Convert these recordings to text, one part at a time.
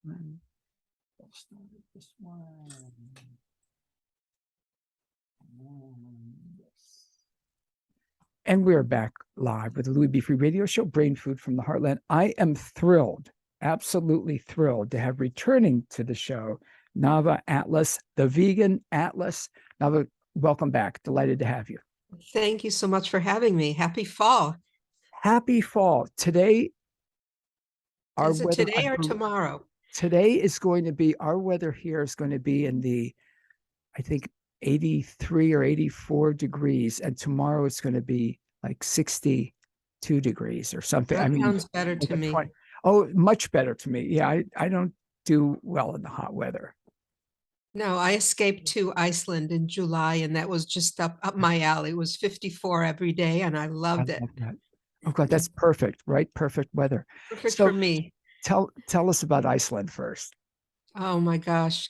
We'll start with this one. And we're back live with the Louis B. Free Radio Show, Brain Food from the Heartland. I am thrilled, absolutely thrilled to have returning to the show, Nava Atlas, the Vegan Atlas. Nava, welcome back. Delighted to have you. Thank you so much for having me. Happy fall. Happy fall. Today, our Is it weather, today or tomorrow? Today is going to be, our weather here is going to be in the, I think, 83 or 84 degrees. And tomorrow it's going to be like 62 degrees or something. That sounds better like to me. Oh, much better to me. Yeah, I don't do well in the hot weather. No, I escaped to Iceland in July, and that was just up my alley. It was 54 every day, and I loved it. Oh God, that's perfect, right? Perfect weather. Perfect for me. Tell us about Iceland first. Oh my gosh.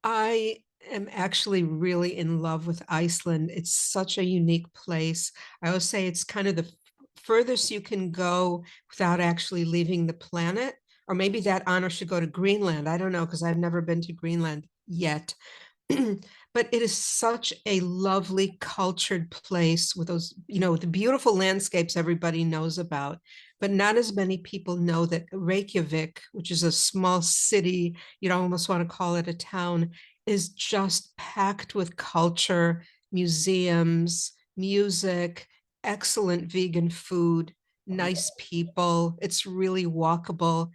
I am actually really in love with Iceland. It's such a unique place. I always say it's kind of the furthest you can go without actually leaving the planet. Or maybe that honor should go to Greenland. I don't know, because I've never been to Greenland yet. But it is such a lovely cultured place with those, the beautiful landscapes everybody knows about, but not as many people know that Reykjavik, which is a small city, you'd almost want to call it a town, is just packed with culture, museums, music, excellent vegan food, nice people. It's really walkable.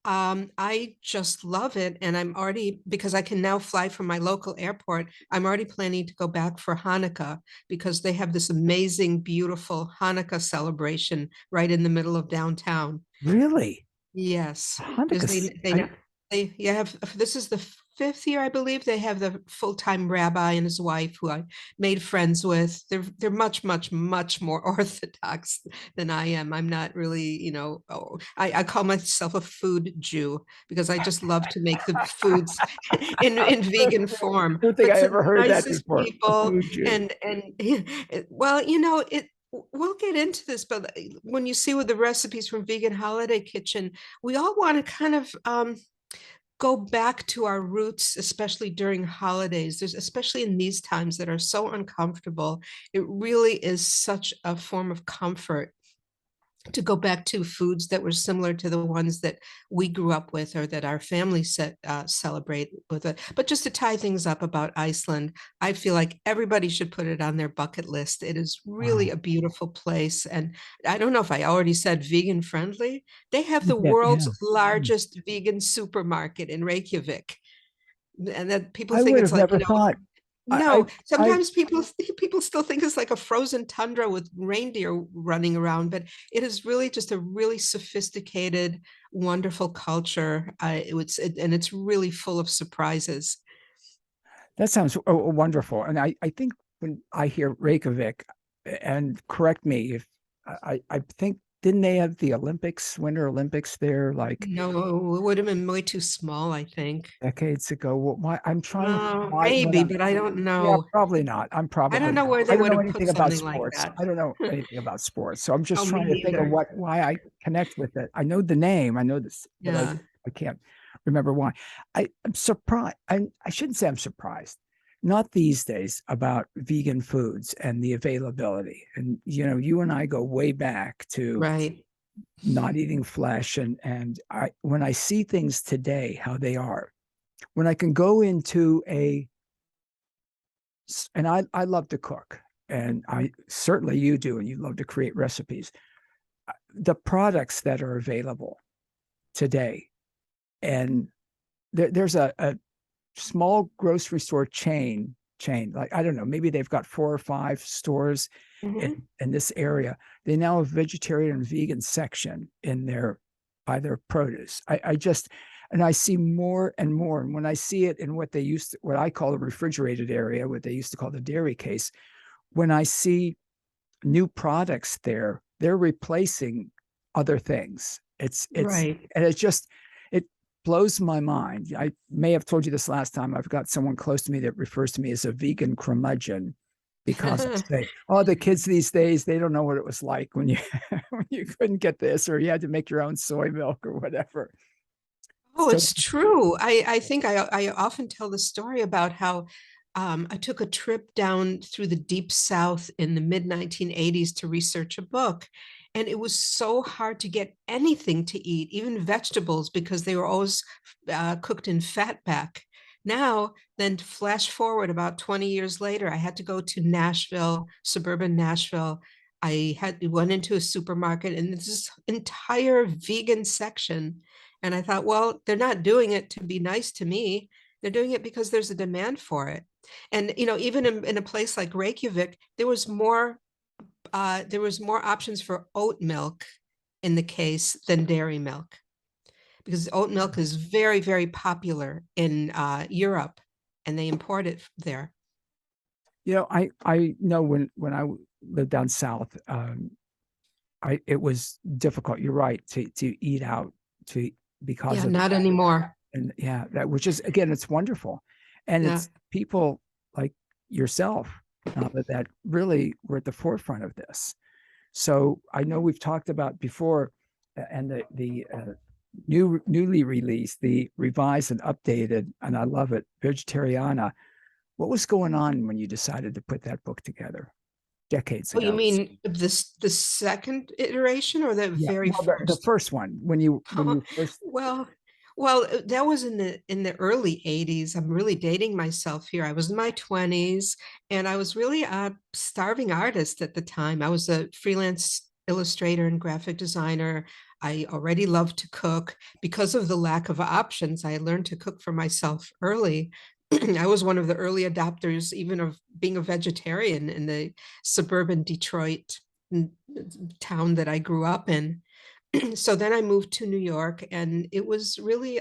I just love it. And I'm already, because I can now fly from my local airport, I'm already planning to go back for Hanukkah because they have this amazing, beautiful Hanukkah celebration right in the middle of downtown. Really? Yes. Hanukkah. They have, this is the 5th year, I believe. They have the full-time rabbi and his wife who I made friends with. They're much, much, much more orthodox than I am. I'm not really, I call myself a food Jew because I just love to make the foods in vegan form. I don't think I ever heard that before. People and well, we'll get into this, but when you see with the recipes from Vegan Holiday Kitchen, we all want to kind of go back to our roots, especially during holidays. Especially in these times that are so uncomfortable, it really is such a form of comfort to go back to foods that were similar to the ones that we grew up with or that our family celebrate with it. But just to tie things up about Iceland, I feel like everybody should put it on their bucket list. It is really a beautiful place. And I don't know if I already said vegan friendly. They have the world's largest vegan supermarket in Reykjavik. And that people think it's like, never thought. No, sometimes people still think it's like a frozen tundra with reindeer running around, but it is really just a really sophisticated, wonderful culture. And it's really full of surprises. That sounds wonderful. And I think when I hear Reykjavik, and correct me if I think, didn't they have the Winter Olympics there? Like, no, it would have been way too small, I think. Decades ago. Why I'm trying maybe, but I don't know. Yeah, probably not. I don't know where they would have put something like that. I don't know anything about sports. So I'm just trying to think of why I connect with it. I know the name, I know this, but I can't remember why. I'm surprised. I shouldn't say I'm surprised. Not these days about vegan foods and the availability. And you and I go way back to not eating flesh. And when I see things today, how they are, when I can go into and I love to cook, and I certainly you do, and you love to create recipes. The products that are available today, and there's a small grocery store chain, like, I don't know, maybe they've got 4 or 5 stores in this area. They now have vegetarian and vegan section by their produce. And I see more and more. And when I see it in what I call the refrigerated area, what they used to call the dairy case, when I see new products there, they're replacing other things. It's right. And it blows my mind. I may have told you this last time. I've got someone close to me that refers to me as a vegan curmudgeon. because I say, oh, the kids these days, they don't know what it was like when you when you couldn't get this, or you had to make your own soy milk or whatever. Oh, So it's true. I think I often tell the story about how I took a trip down through the deep South in the mid 1980s to research a book. And it was so hard to get anything to eat, even vegetables, because they were always cooked in fat back. Now, then flash forward about 20 years later, I had to go to Nashville, suburban Nashville. I went into a supermarket and this entire vegan section, and I thought, well, they're not doing it to be nice to me. They're doing it because there's a demand for it. And even in a place like Reykjavik, there was more options for oat milk in the case than dairy milk, because oat milk is very, very popular in Europe, and they import it there. I know when I lived down south, I it was difficult. You're right to eat out to because Yeah, of not that. anymore. And yeah, that which is again, it's wonderful, and Yeah. it's people like yourself that really were at the forefront of this. So I know we've talked about before, and the newly released, the revised and updated, and I love it, Vegetariana. What was going on when you decided to put that book together decades Oh, you ago? mean the second iteration or the Yeah, very well, the first? first one when you first. Well, well, that was in the early 80s. I'm really dating myself here. I was in my 20s, and I was really a starving artist at the time. I was a freelance illustrator and graphic designer. I already loved to cook. Because of the lack of options, I learned to cook for myself early. I was one of the early adopters, even of being a vegetarian in the suburban Detroit town that I grew up in. So then I moved to New York, and it was really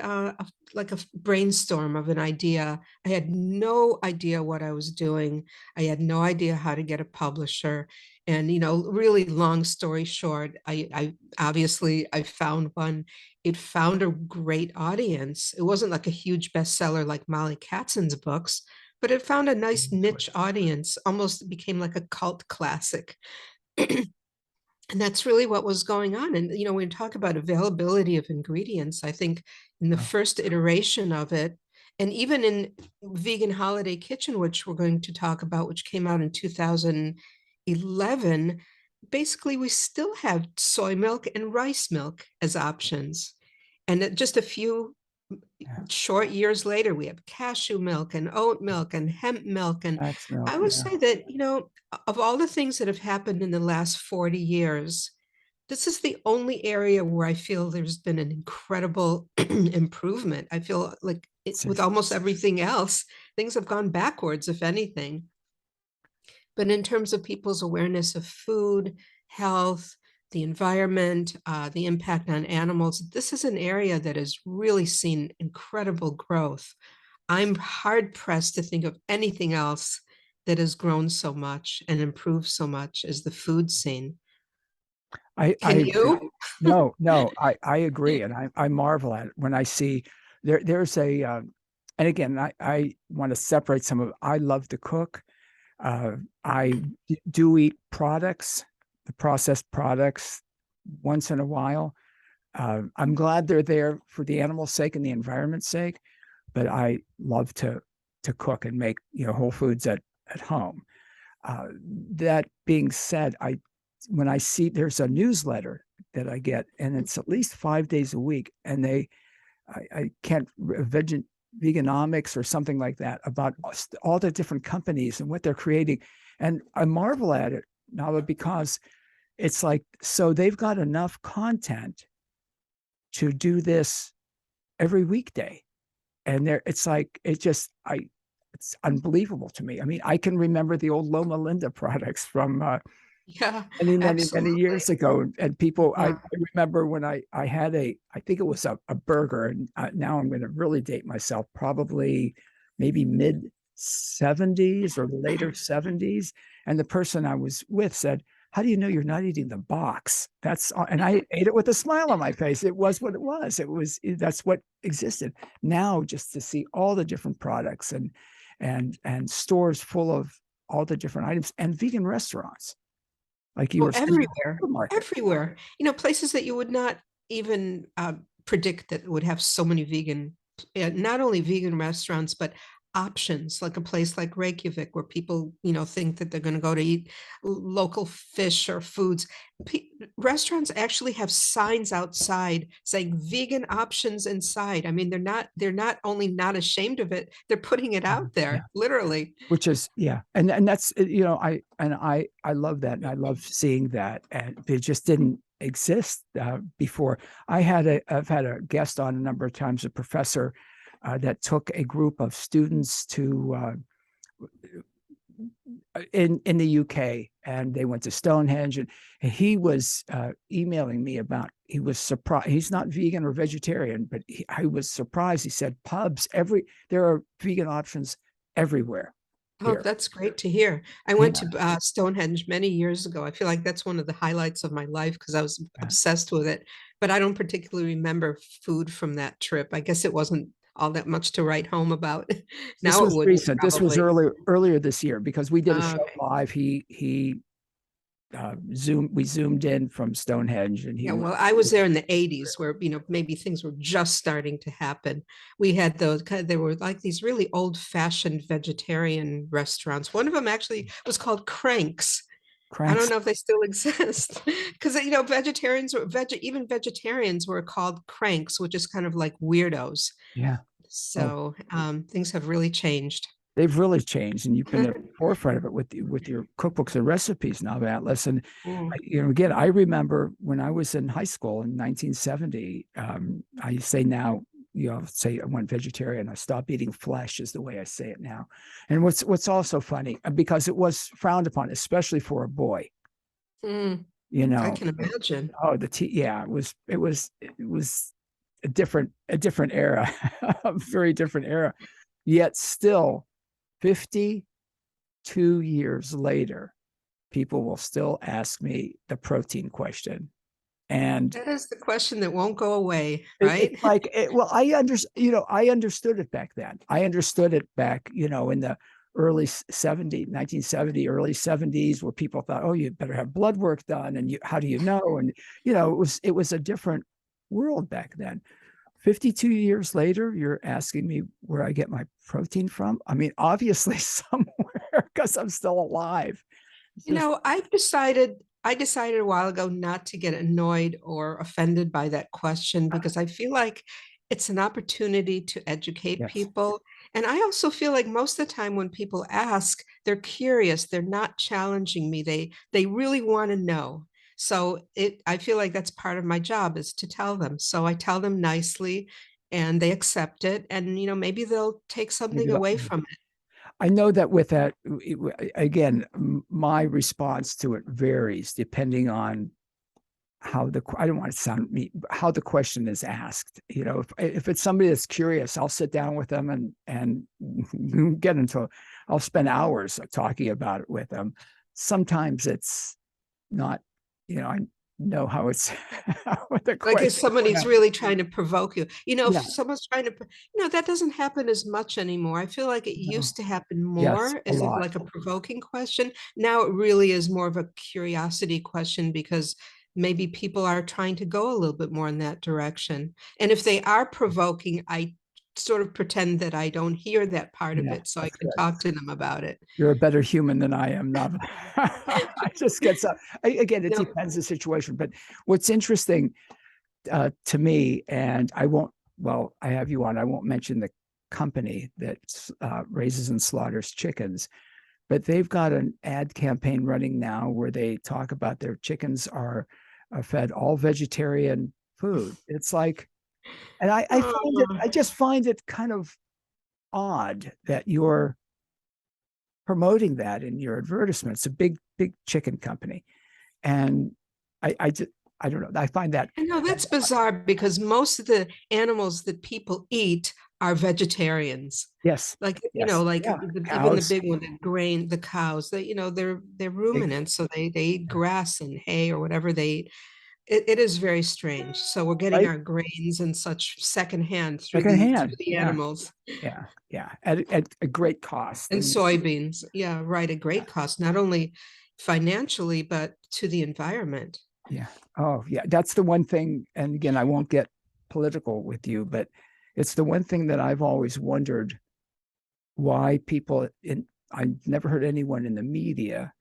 like a brainstorm of an idea. I had no idea what I was doing. I had no idea how to get a publisher. And, really long story short, I obviously I found one. It found a great audience. It wasn't like a huge bestseller like Molly Katzen's books, but it found a nice niche audience, almost became like a cult classic. And that's really what was going on. And, when we talk about availability of ingredients, I think in the first iteration of it, and even in Vegan Holiday Kitchen, which we're going to talk about, which came out in 2011, basically we still have soy milk and rice milk as options. And just a few short years later, we have cashew milk and oat milk and hemp milk. And Flax milk, I would yeah. say that, of all the things that have happened in the last 40 years, this is the only area where I feel there's been an incredible improvement. I feel like with almost everything else, things have gone backwards, if anything. But in terms of people's awareness of food, health, the environment, the impact on animals, this is an area that has really seen incredible growth. I'm hard pressed to think of anything else that has grown so much and improved so much as the food scene. I Can agree. you? No, I agree, and I marvel at it when I see there's a and again I want to separate some of I love to cook. I do eat products, the processed products, once in a while. I'm glad they're there for the animal's sake and the environment's sake, but I love to cook and make whole foods at home. Uh, that being said, I when I see there's a newsletter that I get, and it's at least 5 days a week, and I can't veganomics or something like that about all the different companies and what they're creating, and I marvel at it now because it's like so they've got enough content to do this every weekday, and there it's like it just I it's unbelievable to me. I mean, I can remember the old Loma Linda products from Yeah, many years absolutely. ago. And people, I Yeah. remember when I had I think it was a burger, and now I'm going to really date myself, probably maybe mid 70s or later 70s. And the person I was with said, how do you know you're not eating the box? And I ate it with a smile on my face. It was what it was. That's what existed. Now, just to see all the different products and stores full of all the different items, and vegan restaurants, like you Oh, were saying, everywhere, supermarket. everywhere. Places that you would not even predict that would have so many vegan, not only vegan restaurants, but options, like a place like Reykjavik, where people, think that they're going to go to eat local fish or foods. Restaurants actually have signs outside saying vegan options inside. I mean, they're not only not ashamed of it, they're putting it out Yeah. there, literally. Which is, yeah. And that's, I love that. And I love seeing that. And it just didn't exist before. I've had a guest on a number of times, a professor that took a group of students to in the UK, and they went to Stonehenge, and he was emailing me about, he was surprised. He's not vegan or vegetarian, but I was surprised. He said there are vegan options everywhere Oh, here. that's great to hear. I went Yeah, to Stonehenge many years ago. I feel like that's one of the highlights of my life because I was yeah. obsessed with it. But I don't particularly remember food from that trip. I guess it wasn't all that much to write home about. This Now it was wouldn't recent. This was probably. earlier this year, because we did a show Okay. live. He we zoomed in from Stonehenge, and he Yeah, was. well, I was there in the 80s where, maybe things were just starting to happen. We had there were like these really old-fashioned vegetarian restaurants. One of them actually was called Cranks. I don't Cranks. know if they still exist because vegetarians or even vegetarians were called cranks, which is kind of like weirdos. Yeah. Oh, So things have really changed. they've really changed, and you've been at the forefront of it with your cookbooks and recipes, Nava Atlas. And Mm. again, I remember when I was in high school in 1970. I say now, say I went vegetarian. I stopped eating flesh, is the way I say it now. And what's also funny, because it was frowned upon, especially for a boy. Mm. You I know, can imagine. oh, yeah, it was a different era, a very different era. Yet still, 52 years later, people will still ask me the protein question. And That is the question that won't go away, right? it's like, well, I understood it back then. I understood it back, in the early 70, 1970, early 70s, where people thought, oh, you better have blood work done. And how do you know? And, it was a different world back then. 52 years later, you're asking me where I get my protein from. I mean, obviously somewhere, because I'm still alive. It's just, I decided a while ago not to get annoyed or offended by that question because I feel like it's an opportunity to educate yes, people. And I also feel like most of the time when people ask, they're curious, they're not challenging me. They really want to know. So I feel like that's part of my job is to tell them. So I tell them nicely and they accept it and maybe they'll take maybe something away from it. I know that with that, again, my response to it varies depending on I don't want to sound me, how the question is asked. If it's somebody that's curious, I'll sit down with them and get into, I'll spend hours talking about it with them. Sometimes it's not, I know how it's, what the Like if question. somebody's really trying to provoke you, if Yeah. someone's trying to, that doesn't happen as much anymore. I feel like it No. used to happen Yes, more a as if lot. like a provoking question. Now it really is more of a curiosity question because maybe people are trying to go a little bit more in that direction. And if they are provoking, I sort of pretend that I don't hear that part of Yeah, it so I that's can good. talk to them about it. You're a better human than I am, Nava. I just get so, again, it No. depends the situation. But what's interesting to me, and I have you on, I won't mention the company that raises and slaughters chickens, but they've got an ad campaign running now where they talk about their chickens are fed all vegetarian food. It's like, and I just find it kind of odd that you're promoting that in your advertisement. It's a big chicken company. And I just, I don't know. I find that, I know that's bizarre because most of the animals that people eat are vegetarians. yes, Like, yes, like yeah, even the cows, big one, the cows, they're pigs, ruminants, so they eat yeah, grass and hay or whatever they eat. It is very strange. So we're getting right? our grains and such secondhand through Secondhand. the Yeah. animals. Yeah. Yeah. At a great cost. And And soybeans. Yeah, right. A yeah. great cost, not only financially, but to the environment. Yeah. Oh, yeah. That's the one thing. And again, I won't get political with you, but it's the one thing that I've always wondered why people in, I've never heard anyone in the media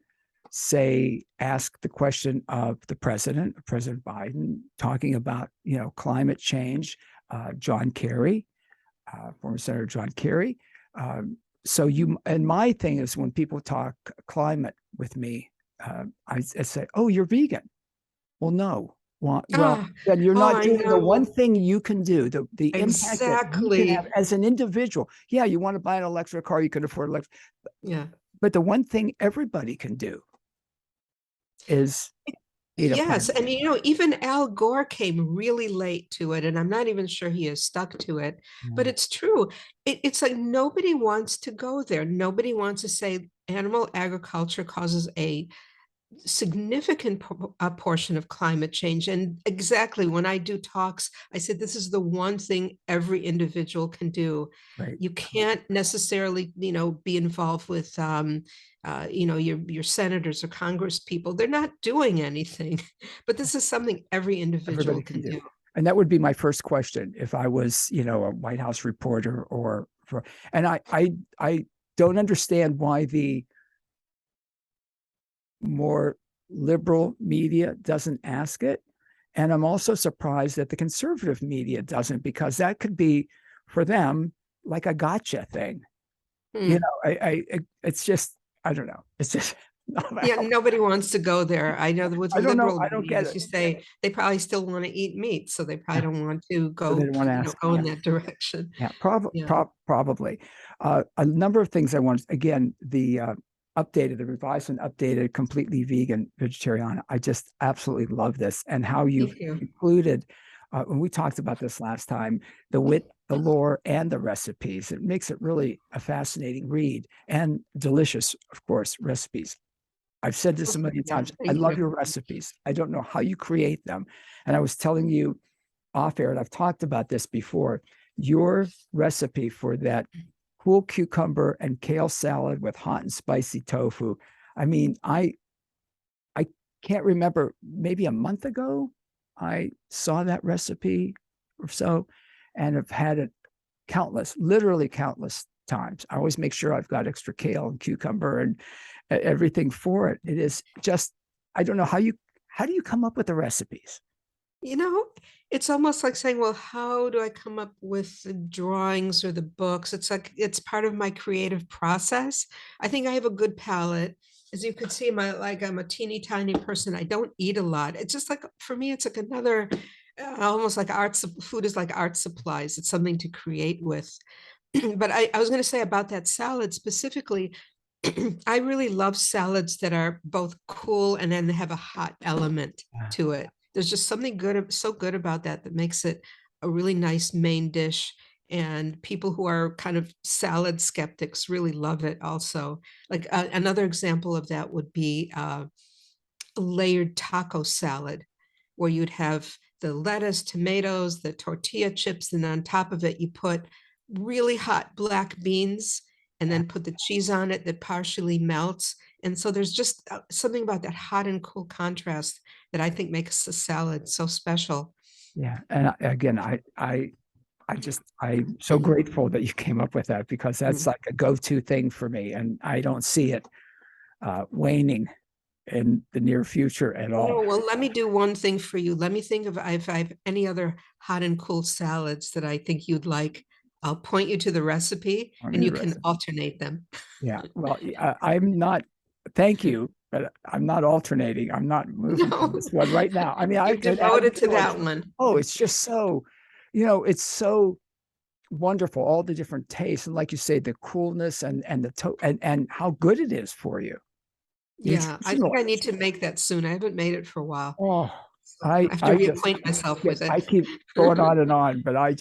ask the question of the president, President Biden, talking about, climate change, John Kerry, former Senator John Kerry. And my thing is when people talk climate with me, I say, oh, you're vegan. Well, no. Well, Ah, then you're oh, not I doing the one know. thing you can do, the impact that you can have Exactly. as an individual. Yeah, you want to buy an electric car, you can afford electric, Yeah. but the one thing everybody can do is eat a Yes, plant. and even Al Gore came really late to it, and I'm not even sure he has stuck to it, but Yeah, it's true. It's like nobody wants to go there. Nobody wants to say animal agriculture causes a significant portion of climate change. And exactly when I do talks, I said this is the one thing every individual can do. right. You can't necessarily, be involved with, your senators or Congress people. They're not doing anything, but this is something every individual Everybody can can do. do. And that would be my first question if I was, a White House reporter and I don't understand why the more liberal media doesn't ask it. And I'm also surprised that the conservative media doesn't, because that could be for them like a gotcha thing. Hmm. It's just, I don't know. It's just, Yeah, nobody wants to go there. I know that with I don't know. liberal I don't media, get as it. you say, they probably still want to eat meat, so they probably Yeah. don't want to So they go, don't want to ask. go in Yeah. that direction. Yeah. Yeah. Probably. A number of things I want, again, the the revised and updated, completely vegan, vegetarian. I just absolutely love this and how you've Thank you. included, when we talked about this last time, the wit, the lore, and the recipes. It makes it really a fascinating read and delicious, of course, recipes. I've said this a million Yeah, times. I thank love you. your recipes. I don't know how you create them. And I was telling you off air, and I've talked about this before, your recipe for that cool cucumber and kale salad with hot and spicy tofu. I mean, I can't remember, maybe a month ago, I saw that recipe or so, and have had it literally countless times. I always make sure I've got extra kale and cucumber and everything for it. It is just, I don't know how do you come up with the recipes? You know, it's almost like saying, well, how do I come up with the drawings or the books? It's like it's part of my creative process. I think I have a good palate. As you could see, I'm a teeny tiny person. I don't eat a lot. It's just like for me, it's like another almost like food is like art supplies. It's something to create with. But I was going to say about that salad specifically, I really love salads that are both cool and then have a hot element Yeah. to it. There's just something so good about that that makes it a really nice main dish. And people who are kind of salad skeptics really love it also. Like another example of that would be a layered taco salad, where you'd have the lettuce, tomatoes, the tortilla chips, and on top of it, you put really hot black beans and then put the cheese on it that partially melts. And so there's just something about that hot and cool contrast that I think makes the salad so special. Yeah. And again, I'm so grateful that you came up with that, because that's Mm. like a go-to thing for me. And I don't see it waning in the near future at all. Well, let me do one thing for you. Let me think of if I have any other hot and cool salads that I think you'd like. I'll point you to the recipe I and mean, you the can recipe. alternate them. Yeah. Well, I'm not, thank you, but I'm not alternating. I'm not moving from No, this one right now. I mean, I you're could add devoted to to it. that one. Oh, it's just so, it's so wonderful, all the different tastes. And like you say, the coolness and and how good it is for you. Yeah, I Nutritional. think I need to make that soon. I haven't made it for a while. Oh, So I have to I just, reacquaint myself yeah, with it. I keep going on and on, but I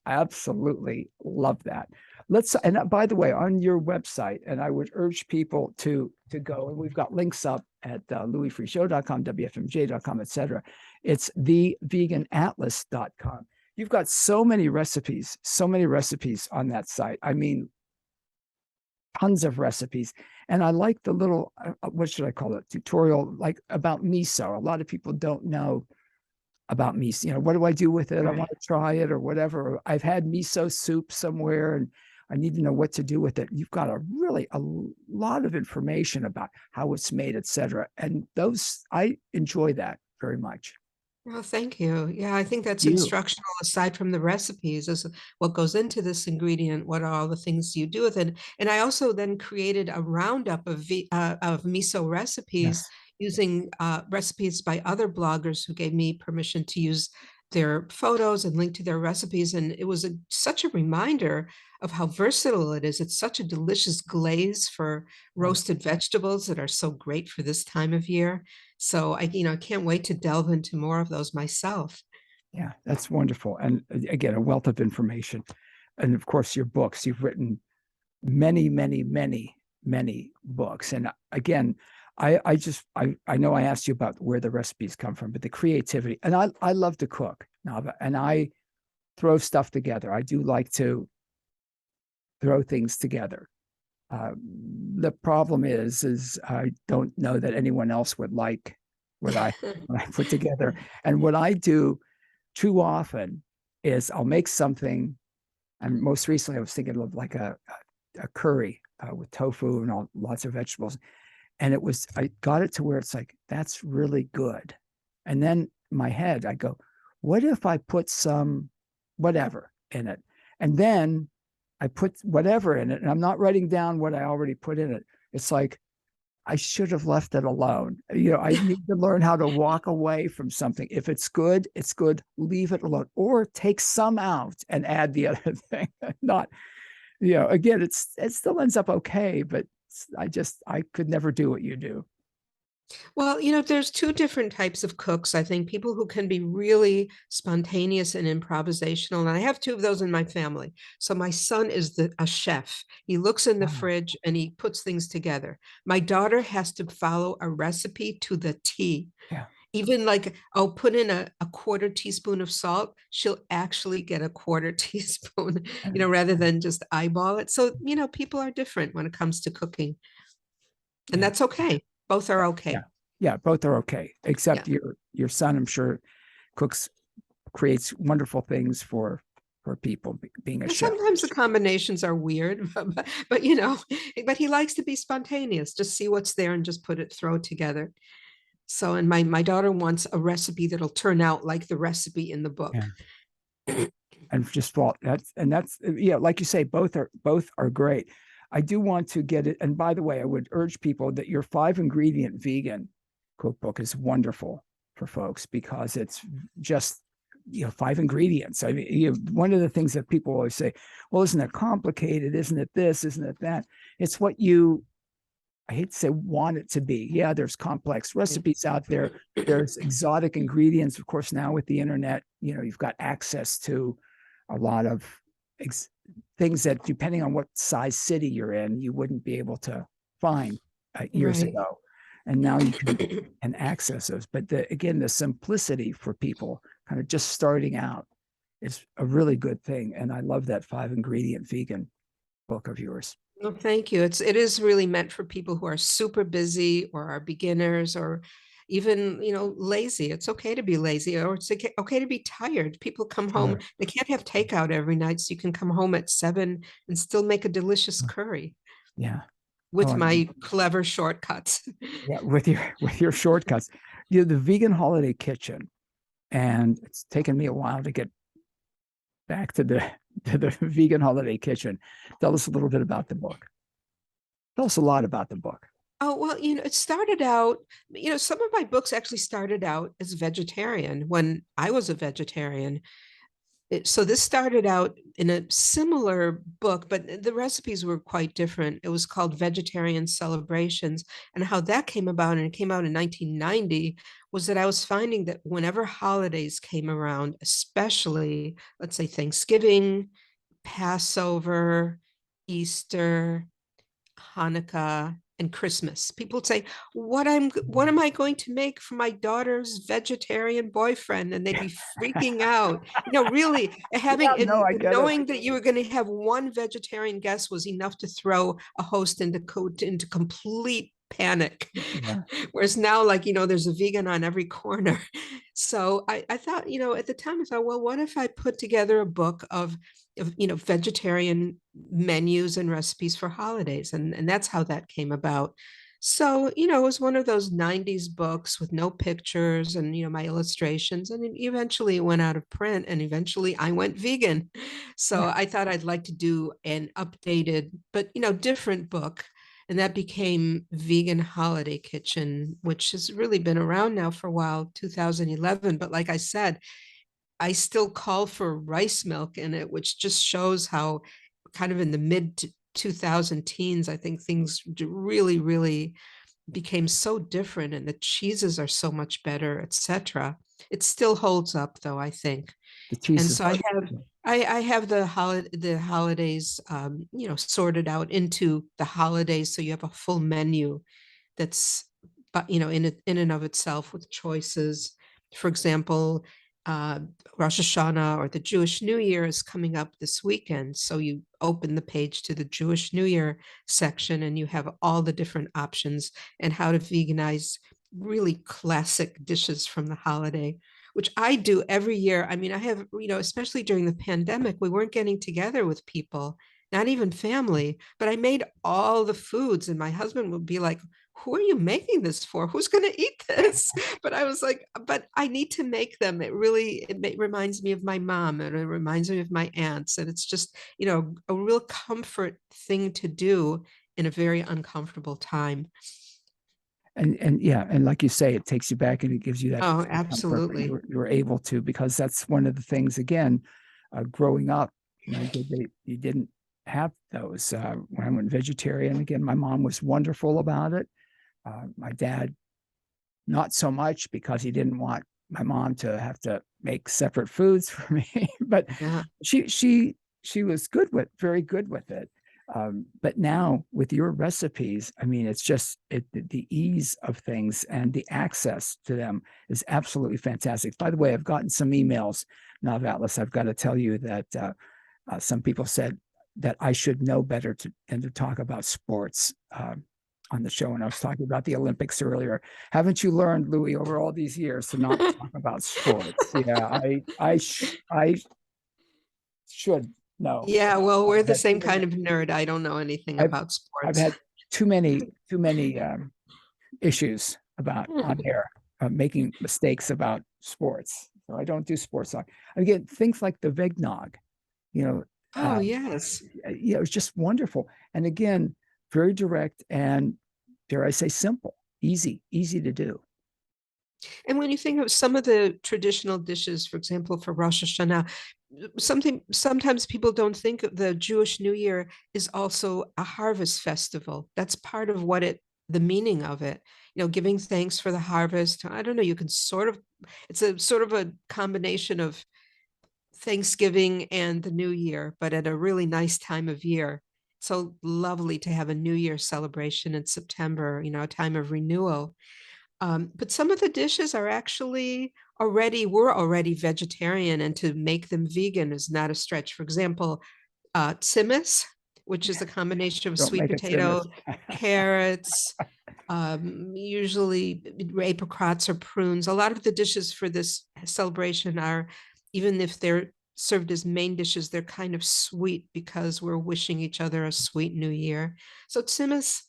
absolutely love that. let's, and by the way, on your website, and I would urge people to go, and we've got links up at louisfreeshow.com, wfmj.com, etc. It's theveganatlas.com. You've got so many recipes on that site. I mean, tons of recipes. And I like the little, what should I call it, tutorial, like about miso. A lot of people don't know about miso. You know, what do I do with it? I Right. want to try it or whatever. I've had miso soup somewhere and I need to know what to do with it. You've got a lot of information about how it's made, etc. And those, I enjoy that very much. Well, thank you. Yeah, I think that's You, instructional aside from the recipes is what goes into this ingredient, what are all the things you do with it. And I also then created a roundup of miso recipes yes. using recipes by other bloggers who gave me permission to use their photos and link to their recipes. And it was such a reminder of how versatile it is. It's such a delicious glaze for Right. roasted vegetables that are so great for this time of year. So I can't wait to delve into more of those myself. Yeah, that's wonderful. And again, a wealth of information. And of course, your books, you've written many, many, many, many books. And again, I know I asked you about where the recipes come from, but the creativity, and I love to cook, Nava, and I throw stuff together. I do like to throw things together. Uh, the problem is I don't know that anyone else would like what I put together. And what I do too often is I'll make something. And most recently, I was thinking of like a curry with tofu and lots of vegetables. And I got it to where it's like, that's really good. And then in my head, I go, what if I put some whatever in it? And then I put whatever in it, and I'm not writing down what I already put in it. It's like, I should have left it alone. You know, I need to learn how to walk away from something. If it's good, it's good. Leave it alone, or take some out and add the other thing. Not, again, it still ends up okay, but I could never do what you do. Well, there's two different types of cooks. I think people who can be really spontaneous and improvisational. And I have two of those in my family. So my son is a chef. He looks in the Wow. fridge and he puts things together. My daughter has to follow a recipe to the T. Yeah. Even like I'll put in a quarter teaspoon of salt, she'll actually get a quarter teaspoon, And rather than just eyeball it. So, people are different when it comes to cooking, and yeah. that's okay. Both are Yeah. okay. Yeah. Both are okay, Yeah. except your son, I'm sure, cooks creates wonderful things for people being a And chef. sometimes the combinations are weird, but he likes to be spontaneous, just see what's there and just throw it together. So, and my daughter wants a recipe that'll turn out like the recipe in the book. Yeah. And just fault that's yeah, like you say, both are great. I do want to get it. And by the way, I would urge people that your 5 ingredient vegan cookbook is wonderful for folks because it's just 5 ingredients. I mean, one of the things that people always say, well, isn't it complicated? Isn't it this? Isn't it that? It's what I hate to say want it to be. Yeah, there's complex recipes out there. There's exotic ingredients. Of course, now with the internet, you've got access to a lot of things that, depending on what size city you're in, you wouldn't be able to find years Right. ago. And now you can access those. But again, the simplicity for people kind of just starting out is a really good thing. And I love that 5 ingredient vegan book of yours. Well, thank you. It is really meant for people who are super busy or are beginners or even, lazy. It's okay to be lazy or it's okay to be tired. People come home, Sure. they can't have takeout every night, so you can come home at 7 and still make a delicious curry Yeah. with Oh, my clever shortcuts. yeah, with your shortcuts. The vegan holiday kitchen, and it's taken me a while to get back to the vegan holiday kitchen. Tell us a little bit about the book. Tell us a lot about the book. Oh, well, it started out, some of my books actually started out as vegetarian when I was a vegetarian. So this started out in a similar book, but the recipes were quite different. It was called Vegetarian Celebrations. And how that came about, and it came out in 1990, was that I was finding that whenever holidays came around, especially, let's say, Thanksgiving, Passover, Easter, Hanukkah, and Christmas. People would say, what am I going to make for my daughter's vegetarian boyfriend? And they'd be freaking out. Really Yeah, having no, and I get it. knowing that you were going to have one vegetarian guest was enough to throw a host into complete panic. Yeah. Whereas now, like, there's a vegan on every corner. So I thought, at the time, I thought, well, what if I put together a book of vegetarian menus and recipes for holidays? And that's how that came about. So, it was one of those 90s books with no pictures and, my illustrations. And eventually it went out of print and eventually I went vegan. So I thought I'd like to do an updated, but, different book. And that became Vegan Holiday Kitchen, which has really been around now for a while, 2011. But like I said, I still call for rice milk in it, which just shows how kind of in the mid 2000 teens, I think things really, really became so different and the cheeses are so much better, etc. It still holds up though, I think. The cheese And is so I have the holidays sorted out into the holidays, so you have a full menu that's, but in and of itself with choices. For example, uh, Rosh Hashanah or the Jewish New Year is coming up this weekend. So you open the page to the Jewish New Year section and you have all the different options and how to veganize really classic dishes from the holiday, which I do every year. I mean, I have, especially during the pandemic, we weren't getting together with people, not even family, but I made all the foods and my husband would be like, who are you making this for? Who's going to eat this? But I was like, but I need to make them. It reminds me of my mom and it reminds me of my aunts. And it's just, a real comfort thing to do in a very uncomfortable time. and yeah, and like you say, it takes you back and it gives you that Oh, comfort that absolutely. you're able to, because that's one of the things, again, growing up, you didn't have those. When I went vegetarian, again, my mom was wonderful about it. My dad, not so much, because he didn't want my mom to have to make separate foods for me. But Yeah. she was very good with it. But now with your recipes, I mean, it's just the ease of things and the access to them is absolutely fantastic. By the way, I've gotten some emails, Nava Atlas. I've got to tell you that some people said that I should know better than to talk about sports on the show. And I was talking about the Olympics earlier. Haven't you learned, Louis, over all these years to not talk about sports? Yeah, I should know. Yeah, well, we're I've the had same kind of nerd. I don't know anything I've about I've sports. had too many issues about on air making mistakes about sports. So I don't do sports talk. Again, things like the Vegnog, you know, Oh, yes. it was just wonderful. And again, very direct and, dare I say, simple, easy to do. And when you think of some of the traditional dishes, for example, for Rosh Hashanah, sometimes people don't think of the Jewish New Year is also a harvest festival. That's part of the meaning of it, giving thanks for the harvest. I don't know, it's a sort of a combination of Thanksgiving and the New Year, but at a really nice time of year. So lovely to have a New Year celebration in September, a time of renewal. But some of the dishes are actually we're already vegetarian, and to make them vegan is not a stretch. For example, tzimmus, which is a combination of Don't sweet make it potato, famous. carrots, usually apricots or prunes. A lot of the dishes for this celebration are, even if they're served as main dishes, they're kind of sweet because we're wishing each other a sweet new year. So tzimmus,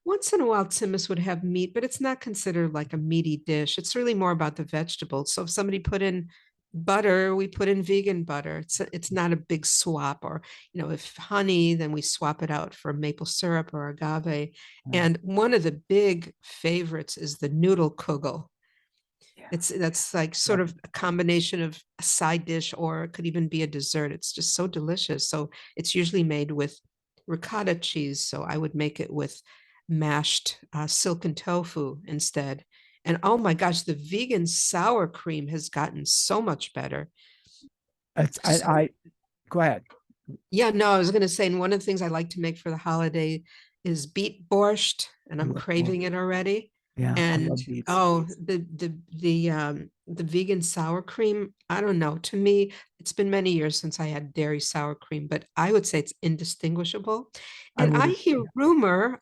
once in a while, tzimmus would have meat, but it's not considered like a meaty dish. It's really more about the vegetables. So if somebody put in butter, we put in vegan butter. It's not a big swap. Or, if honey, then we swap it out for maple syrup or agave. Yeah, And one of the big favorites is the noodle kugel. yeah, That's like sort love of a combination of a side dish, or it could even be a dessert. It's just so delicious. So it's usually made with ricotta cheese. So I would make it with mashed silken tofu instead. And oh my gosh, the vegan sour cream has gotten so much better. it. So Go ahead. Yeah, no, I was going to say, and one of the things I like to make for the holiday is beet borscht, and I I'm love pork. craving it already. Yeah, I And love beets. oh, the vegan sour cream, I don't know. To me, it's been many years since I had dairy sour cream, but I would say it's indistinguishable. I And would. Yeah.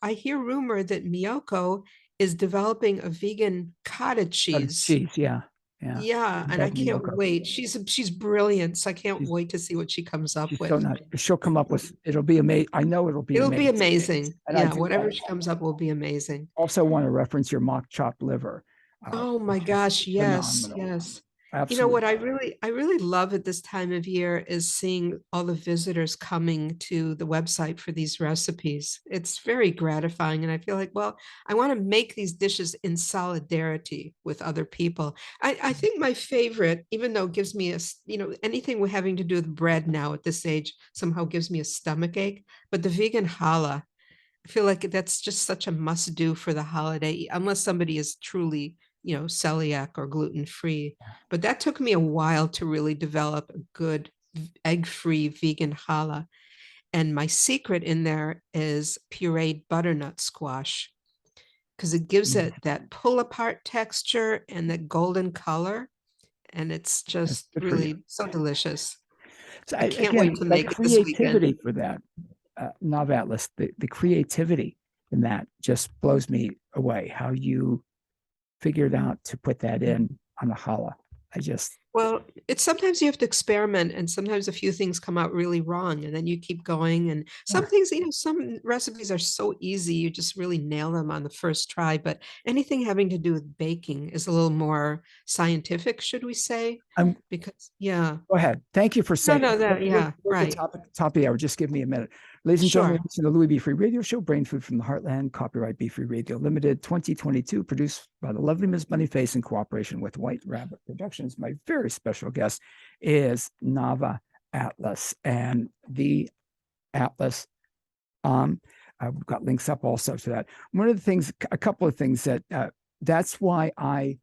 I hear rumor that Miyoko is developing a vegan cottage cheese. Cheese. Yeah, yeah. Yeah, and I Love can't Miyoko. wait. She's brilliant, so I can't She's wait to see what she comes up she's so with. nice. She'll come up with. It'll be amazing. I know it'll be It'll be amazing. amazing. And I Yeah, do. I whatever she comes up will be amazing. also want to reference your mock chopped liver. Oh my It's just gosh, yes, phenomenal. yes. You know Absolutely. what I really love at this time of year is seeing all the visitors coming to the website for these recipes. It's very gratifying, and I feel like, well, I want to make these dishes in solidarity with other people. I think my favorite, even though it gives me anything with having to do with bread now at this age somehow gives me a stomach ache, but the vegan challah, I feel like that's just such a must do for the holiday, unless somebody is truly, celiac or gluten free. But that took me a while to really develop a good egg-free vegan challah. And my secret in there is pureed butternut squash because it gives Mm, it that pull apart texture and that golden color. And it's that's just good for you. really so delicious. So I can't wait again, to the make it this weekend. creativity for that, Nava Atlas, the creativity in that just blows me away. How you figured out to put that in on the challah. I just, Well, it's sometimes you have to experiment, and sometimes a few things come out really wrong, and then you keep going. And some yeah, things, some recipes are so easy, you just really nail them on the first try. But anything having to do with baking is a little more scientific, should we say? I'm Because, yeah. Go ahead. Thank you for No, saying. no, that, yeah, We're at the right. top of the hour. Just give me a minute. Ladies and gentlemen, Sure. it's the Louis B. Free Radio Show, Brain Food from the Heartland, copyright Be Free Radio Limited 2022, produced by the lovely Miss Bunnyface in cooperation with White Rabbit Productions. My very special guest is Nava Atlas, and the Atlas. I've got links up also to that. One of the things, a couple of things that's why I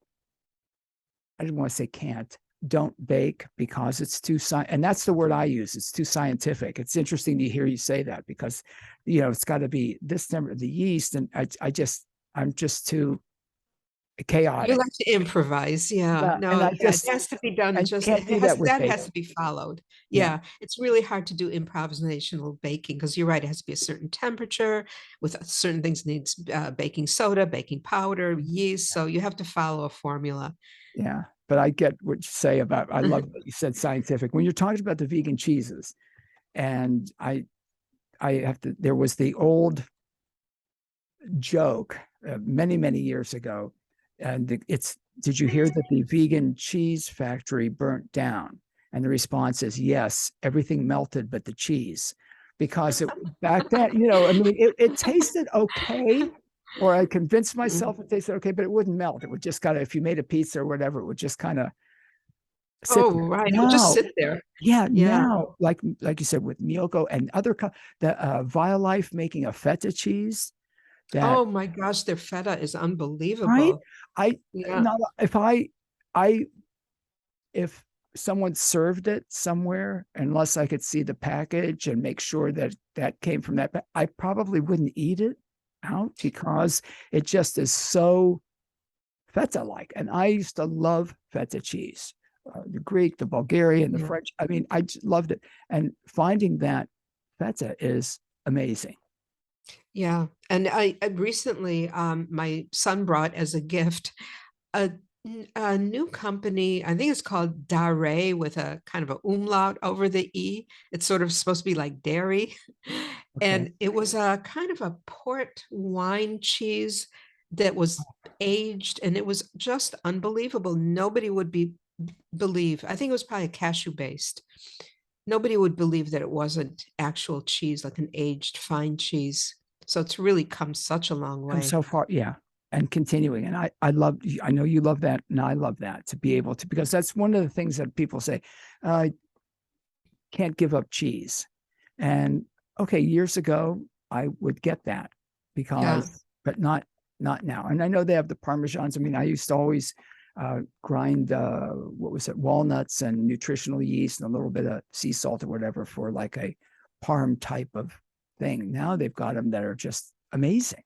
didn't want to say don't bake because it's too and that's the word I use. It's too scientific. It's interesting to hear you say that because it's got to be this temperature, the yeast, and I'm just too You chaotic. like to improvise. Yeah. Yeah, No, yeah, it has to be done and you just, can't do that with that bake. has to be followed. Yeah, Yeah. It's really hard to do improvisational baking because you're right. It has to be a certain temperature with certain things needs baking soda, baking powder, yeast. So you have to follow a formula. yeah. But I get what you say about. I love that you said scientific when you're talking about the vegan cheeses, and I have to. There was the old joke many years ago, and it's did you hear that the vegan cheese factory burnt down? And the response is yes, everything melted but the cheese, because back then, I mean, it tasted okay, or I convinced myself it tasted okay, but it wouldn't melt. It would just kind of, if you made a pizza or whatever, it would just kind of sit Oh, there. right. It would just Now, sit there. yeah, Yeah. now, like you said, with Miyoko and other the Violife making a feta cheese that Oh my gosh, their feta is right? unbelievable. I Yeah. not I if someone served it somewhere, unless I could see the package and make sure that that came from that, I probably wouldn't eat it out because it just is so feta like. And I used to love feta cheese, the Greek, the Bulgarian, the Yeah. French. I mean, I just loved it. And finding that feta is amazing. Yeah. And I recently, my son brought as a gift a, a new company. I think it's called Dare with a kind of a umlaut over the E. It's sort of supposed to be like dairy. Okay. And it was a kind of a port wine cheese that was aged, and it was just unbelievable. Nobody would believe. I think it was probably cashew based. Nobody would believe that it wasn't actual cheese, like an aged fine cheese. So it's really come such a long Come way. so far, yeah, and continuing. And I love. I know you love that, and I love that to be able to, because that's one of the things that people say. I can't give up cheese, and okay, years ago I would get that Yeah. because, but not now. And I know they have the parmesans. I mean, I used to always grind what was it, walnuts and nutritional yeast and a little bit of sea salt or whatever for like a parm type of thing. Now they've got them that are just amazing.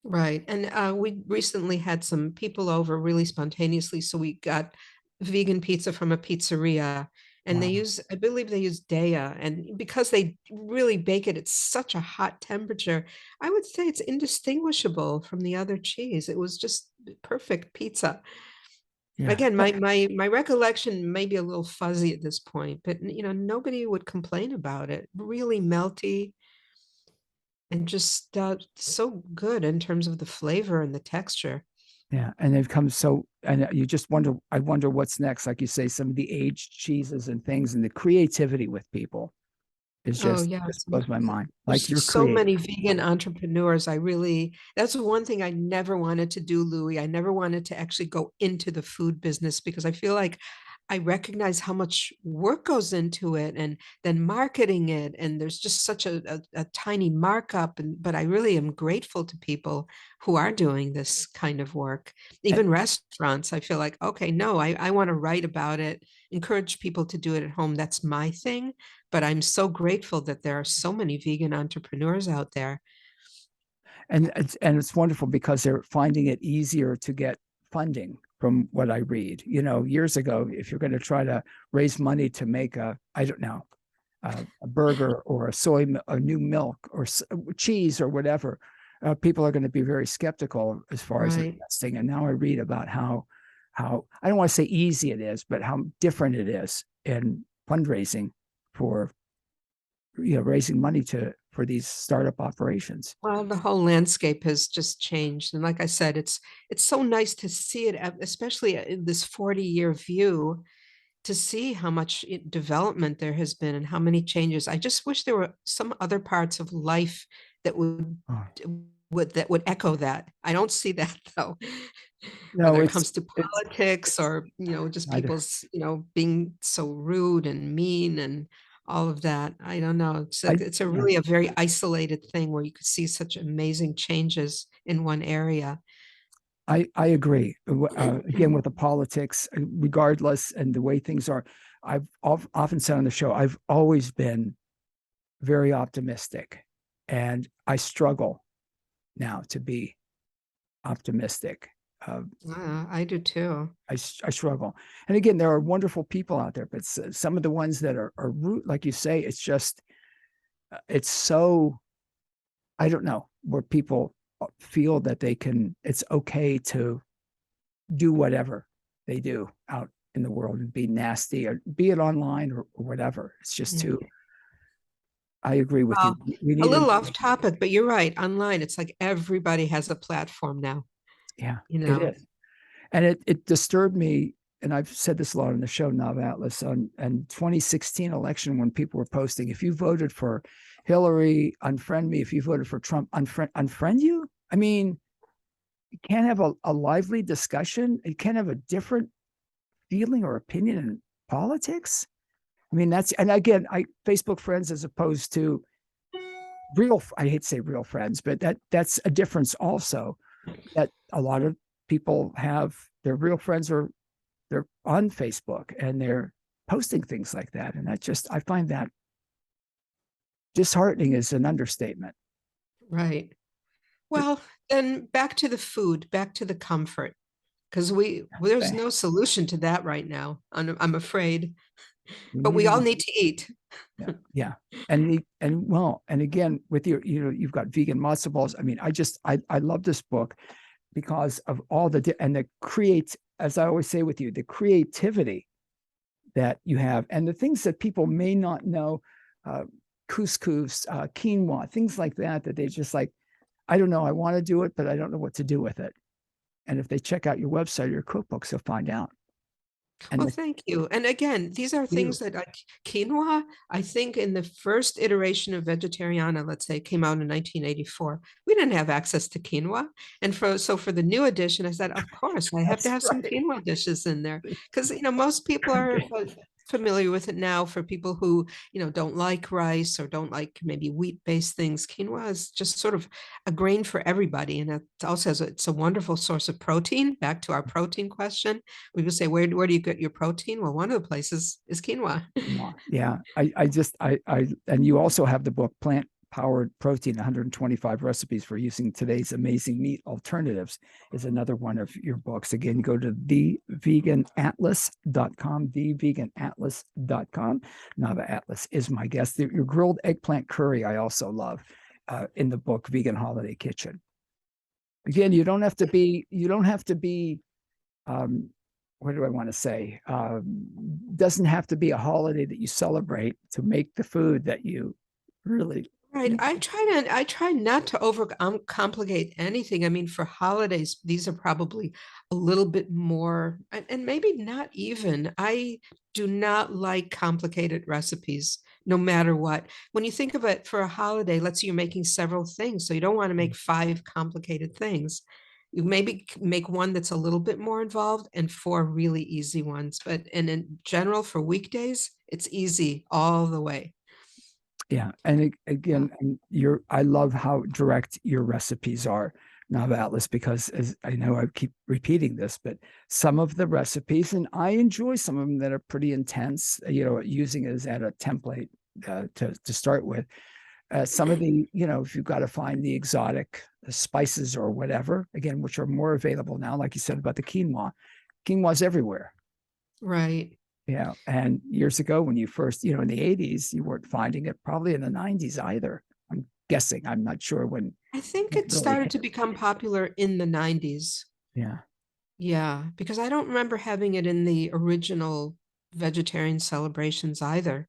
Right. And we recently had some people over really spontaneously. So we got vegan pizza from a pizzeria and Wow. I believe they use Daya. And because they really bake it at such a hot temperature, I would say it's indistinguishable from the other cheese. It was just perfect pizza. Yeah. Again, my recollection may be a little fuzzy at this point, but nobody would complain about it. Really melty and just so good in terms of the flavor and the texture. Yeah. And they've come so, and you just wonder, I wonder what's next. Like you say, some of the aged cheeses and things and the creativity with people is Oh, just yes. blows my mind. Like There's you're so creative. many vegan entrepreneurs. That's one thing I never wanted to do, Louis. I never wanted to actually go into the food business because I feel like I recognize how much work goes into it and then marketing it. And there's just such a tiny markup. But I really am grateful to people who are doing this kind of work. And, Even restaurants, I feel like, okay, no, I want to write about it, encourage people to do it at home. That's my thing. But I'm so grateful that there are so many vegan entrepreneurs out there. and it's wonderful because they're finding it easier to get funding from what I read. Years ago, if you're going to try to raise money to make I don't know, a burger or a new milk or cheese or whatever, people are going to be very skeptical as far as Right. investing. And now I read about how I don't want to say easy it is, but how different it is in fundraising for raising money for these startup operations. Well, the whole landscape has just changed. And like I said, it's so nice to see it, especially in this 40-year view, to see how much development there has been and how many changes. I just wish there were some other parts of life that Oh, would echo that. I don't see that though. no, Whether it it's comes to it's politics or, just neither. people's, being so rude and mean and all of that. I don't know. It's like it's a Yeah, really a very isolated thing where you could see such amazing changes in one area. I agree. Again, with the politics, regardless, and the way things are, I've often said on the show, I've always been very optimistic, and I struggle now to be optimistic. Uh, I do too. I struggle, and again, there are wonderful people out there, but some of the ones that are rude, like you say, it's just it's so I don't know where people feel that it's okay to do whatever they do out in the world and be nasty or be it online or whatever. It's just too, Mm. I agree with you. Well, We a need little off topic, but you're right. Online, it's like everybody has a platform now, yeah, you it know. is. And it disturbed me. And I've said this a lot on the show, Nava Atlas, on 2016 election when people were posting, if you voted for Hillary, unfriend me. If you voted for Trump, unfriend you. I mean, you can't have a lively discussion. You can't have a different feeling or opinion in politics. I mean, and again, Facebook friends as opposed to I hate to say real friends, but that's a difference also, that a lot of people have their real friends they're on Facebook and they're posting things like that. And I find that disheartening is an understatement. Right. But Well, then back to the food, back to the comfort, because there's no solution to that right now. I'm afraid, we but need we all to, need to eat. yeah, yeah. And again, with you've got vegan matzo balls. I mean, I love this book because of all and the as I always say with you, the creativity that you have and the things that people may not know, couscous, quinoa, things like that they just like, I don't know, I want to do it, but I don't know what to do with it. And if they check out your website or your cookbooks, they'll find out. And Well, thank you. And again, these are things you, that like quinoa, I think in the first iteration of Vegetariana, let's say, came out in 1984, we didn't have access to quinoa. And for the new edition, I said, of course, I have to that's have some right. quinoa dishes in there. Because most people are familiar with it now for people who, don't like rice or don't like maybe wheat-based things. Quinoa is just sort of a grain for everybody, and it also it's a wonderful source of protein. Back to our protein question, we would say, where do you get your protein? Well, one of the places is quinoa. Quinoa. Yeah. And you also have the book Plant Powered Protein, 125 recipes for using today's amazing meat alternatives is another one of your books. Again, go to theveganatlas.com, theveganatlas.com. Nava Atlas is my guest. Your grilled eggplant curry, I also love in the book, Vegan Holiday Kitchen. Again, you don't have to be, what do I want to say? Doesn't have to be a holiday that you celebrate to make the food that you really Right. eat. I try not to over complicate anything. I mean, for holidays, these are probably a little bit more, and maybe not even. I do not like complicated recipes, no matter what. When you think of it for a holiday, let's say you're making several things, so you don't want to make 5 complicated things. You maybe make one that's a little bit more involved and 4 really easy ones. And in general, for weekdays, it's easy all the way. Yeah. And Yeah. again, I love how direct your recipes are, Nava Atlas, because as I know I keep repeating this, but some of the recipes, and I enjoy some of them that are pretty intense, using it as a template to start with. Some of the, if you've got to find the exotic spices or whatever, again, which are more available now, like you said about the quinoa's everywhere. Right. Yeah. And years ago, when you first, in the 80s, you weren't finding it, probably in the 90s either. I'm guessing. I'm not sure when I think it it really started hit. to become popular in the 90s. Yeah. Yeah, because I don't remember having it in the original vegetarian celebrations either.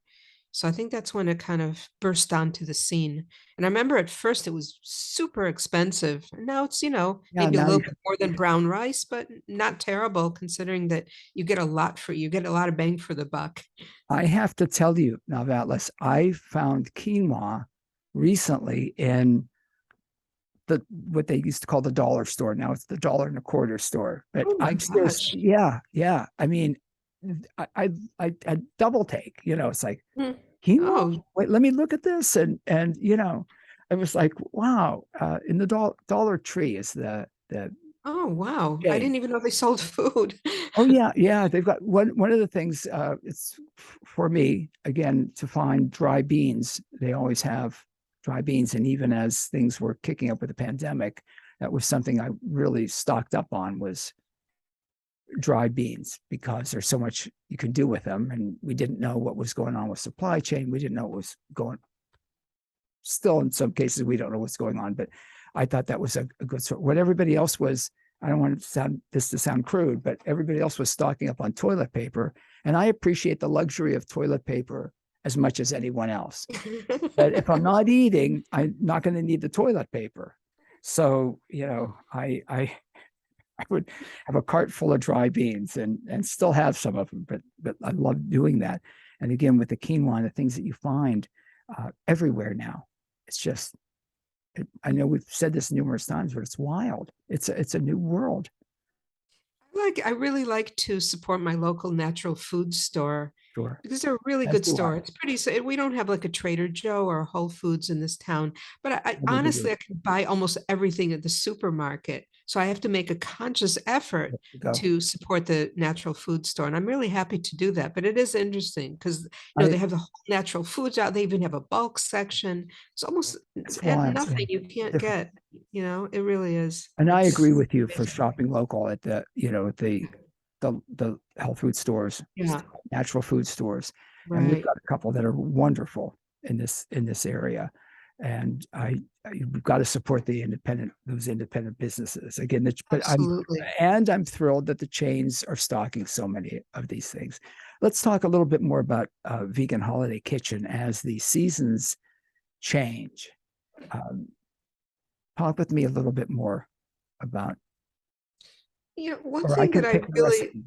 So I think that's when it kind of burst onto the scene. And I remember at first it was super expensive. And now it's, Yeah. maybe a Now little bit more than brown rice, but not terrible considering that you get a lot of bang for the buck. I have to tell you, now, Atlas, I found quinoa recently in what they used to call the dollar store. Now it's the $1.25 store. But Oh my I'm serious. gosh. Yeah. Yeah. I mean, I double take, it's like, Mm. quinoa? Oh, Wait, let me look at this. And I was like, wow, in the Dollar Tree is the oh, wow. I chain. didn't even know they sold food. Oh yeah, yeah. They've got one of the things, it's for me, again, to find dry beans. They always have dry beans. And even as things were kicking up with the pandemic, that was something I really stocked up on, was dry beans, because there's so much you can do with them. And we didn't know what was going on with supply chain. We didn't know what was going, still in some cases we don't know what's going on, but I thought that was a good sort. What everybody else was, I don't want this to sound crude, but everybody else was stocking up on toilet paper, and I appreciate the luxury of toilet paper as much as anyone else. But if I'm not eating, I'm not going to need the toilet paper. So I would have a cart full of dry beans and still have some of them, but I love doing that. And again, with the quinoa and the things that you find everywhere now, it's just, I know we've said this numerous times, but it's wild. It's a new world. I really like to support my local natural food store Sure. because they're a really As good do store. I. It's pretty, so we don't have like a Trader Joe or a Whole Foods in this town, but I Never do honestly, it. I can buy almost everything at the supermarket. So I have to make a conscious effort There you go. to support the natural food store. And I'm really happy to do that. But it is interesting because, I they have the whole natural foods out. They even have a bulk section. It's almost It's and wild. Yeah. nothing you can't Different. get, it really is. And I It's agree with you for amazing. shopping local at the health food stores, Yeah, natural food stores. And we've right. got a couple that are wonderful in this area. And we've got to support those independent businesses again. But Absolutely. I'm thrilled that the chains are stocking so many of these things. Let's talk a little bit more about Vegan Holiday Kitchen as the seasons change. Um, Talk with me a little bit more about, One or I thing that can I pick a really, recipe.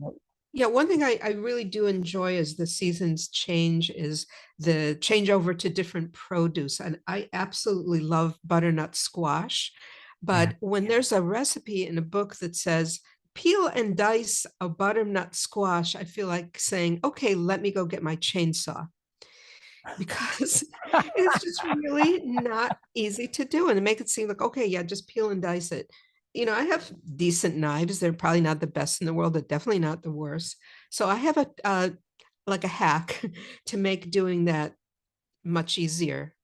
one thing I really do enjoy as the seasons change is the changeover to different produce. And I absolutely love butternut squash. Yeah. But when there's a recipe in a book that says peel and dice a butternut squash, I feel like saying, okay, let me go get my chainsaw, because it's just really not easy to do. And to make it seem like, okay, yeah, just peel and dice it. You know, I have decent knives. They're probably not the best in the world, but definitely not the worst. So I have a like a hack to make doing that much easier.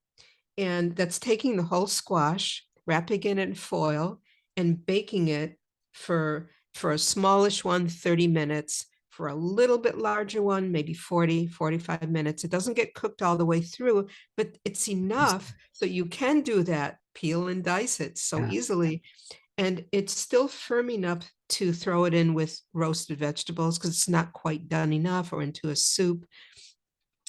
And that's taking the whole squash, wrapping it in foil, and baking it for a smallish one, 30 minutes, for a little bit larger one, maybe 40, 45 minutes. It doesn't get cooked all the way through, but it's enough so you can do that, peel and dice it so easily. And it's still firm enough to throw it in with roasted vegetables because it's not quite done enough, or into a soup.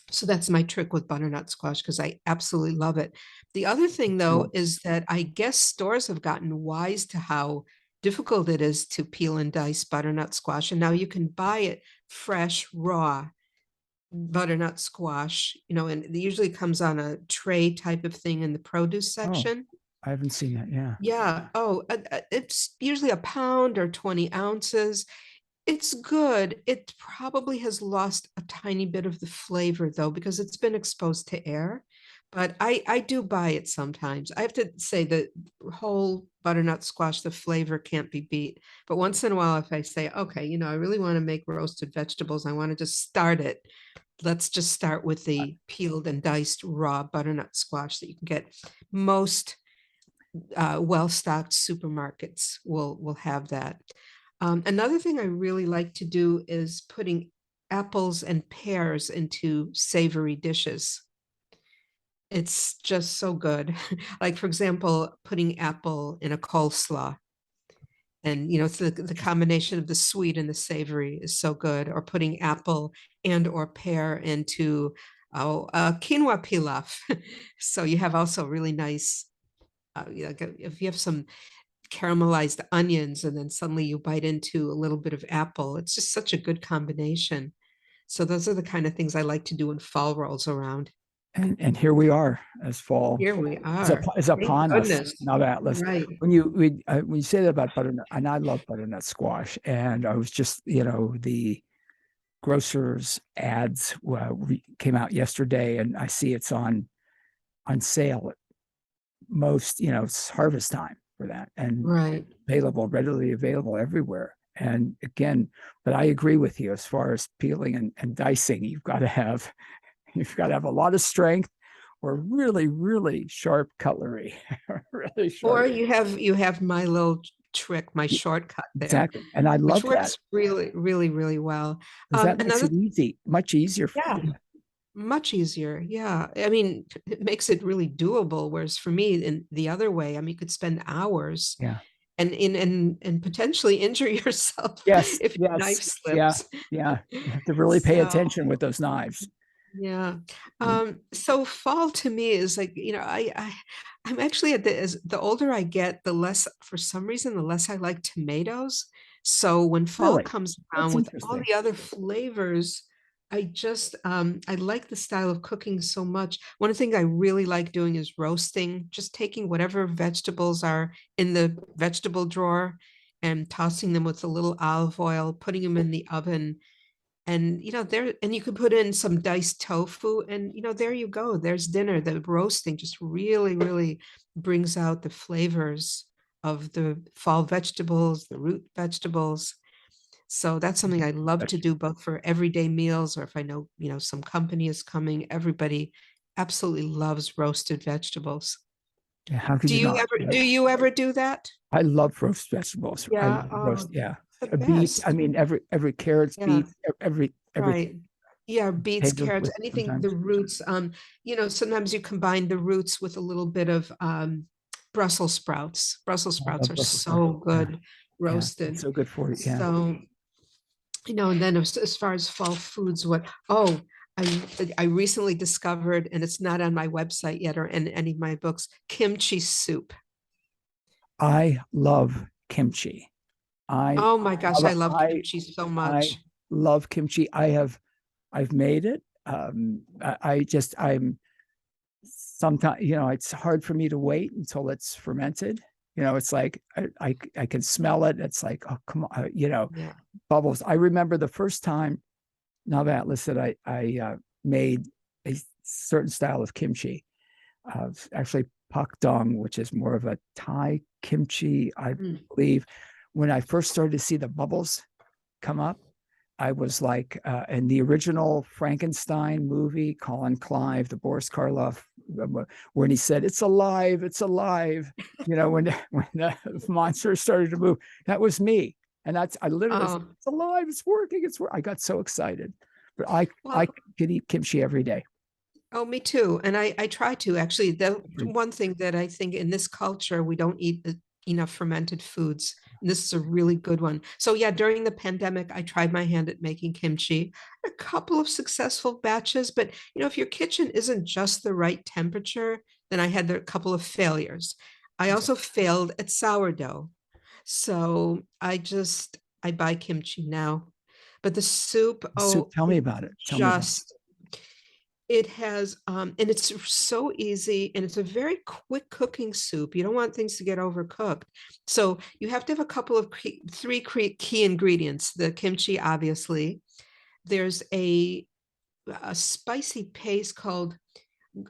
So that's my trick with butternut squash, because I absolutely love it. The other thing, though, is that I guess stores have gotten wise to how difficult it is to peel and dice butternut squash. And now you can buy it fresh, raw butternut squash, you know, and it usually comes on a tray type of thing in the produce section. I haven't seen that. Yeah. Yeah. Oh, it's usually a pound or 20 ounces. It's good. It probably has lost a tiny bit of the flavor, though, because it's been exposed to air. But I do buy it sometimes. I have to say the whole butternut squash, the flavor can't be beat. But once in a while, if I say, okay, you know, I really want to make roasted vegetables, I want to just start it. Let's just start with the peeled and diced raw butternut squash that you can get. Most well-stocked supermarkets will have that. Another thing I really like to do is putting apples and pears into savory dishes. It's just so good. Like, for example, putting apple in a coleslaw. And, you know, it's the combination of the sweet and the savory is so good. Or putting apple and or pear into quinoa pilaf. So you have also really nice, if you have some caramelized onions and then suddenly you bite into a little bit of apple. It's just such a good combination. So those are the kind of things I like to do when fall rolls around. And here we are as fall Here we is, are. is Thank upon us. goodness. Nava Atlas. Right. When you say that about butternut, and I love butternut squash, and I was just, you know, the grocers ads came out yesterday, and I see it's on sale at most, you know, it's harvest time for that, and Right. readily available everywhere. And again, but I agree with you as far as peeling and dicing. You've got to have a lot of strength, or really, really sharp cutlery. Really sharp. Or you have my little trick, my shortcut there. Exactly. And I love which works really, really, really well. that makes it easy, much easier. Yeah. Much easier. Yeah. I mean, it makes it really doable. Whereas for me, in the other way, I mean, you could spend hours Yeah. and potentially injure yourself Yes. if your knife Yes. Yeah. slips. Yeah. You have to really pay attention with those knives. Yeah. So fall to me is like, you know, I'm actually as the older I get, the less, for some reason, the less I like tomatoes. So when fall Really? comes That's around with all interesting. the other flavors, I like the style of cooking so much. One thing I really like doing is roasting, just taking whatever vegetables are in the vegetable drawer and tossing them with a little olive oil, putting them in the oven. And you know, you could put in some diced tofu, and you know, there you go, there's dinner. The roasting just really, really brings out the flavors of the fall vegetables, the root vegetables. So that's something I love to do, both for everyday meals, or if I know, you know, some company is coming. Everybody absolutely loves roasted vegetables. Yeah, how could you not? Do you ever do that? I love roast vegetables. I Yeah. love Oh, roast. Yeah. the Beets. I best. mean, every carrots, Yeah. beets, every Right. Yeah, beets, potato carrots, with anything, the sometimes. roots. You know, sometimes you combine the roots with a little bit of Brussels sprouts. Brussels I sprouts love are Brussels sprouts. so Yeah. good Yeah. It's roasted. so good for you. Yeah. So, you know, and then as far as fall foods, I recently discovered, and it's not on my website yet or in any of my books, kimchi soup. I love kimchi. I Oh my gosh, I love I kimchi so I much. love kimchi. I've made it. I'm sometimes, you know, it's hard for me to wait until it's fermented. It's like I can smell it. It's like, oh, come on, Yeah. bubbles. I remember the first time Nava Atlas that I made a certain style of kimchi, actually pak dong, which is more of a Thai kimchi, I Mm. believe. When I first started to see the bubbles come up, I was like, in the original Frankenstein movie, Colin Clive, the Boris Karloff, when he said, "It's alive, it's alive," when the monster started to move, that was me. And I literally said, Oh, "It's alive, it's working, it's working." I got so excited. But I well, could eat kimchi every day. oh, me too. And I try to actually. The one thing that I think in this culture, we don't eat enough fermented foods. And this is a really good one. So yeah, during the pandemic, I tried my hand at making kimchi. A couple of successful batches, but if your kitchen isn't just the right temperature, then I had a couple of failures. I also failed at sourdough. So I buy kimchi now. But the soup, Soup, oh, tell me it about it. Tell me about it. just it has, and it's so easy, and it's a very quick cooking soup. You don't want things to get overcooked. So you have to have a couple of three key ingredients. The kimchi, obviously. There's a spicy paste called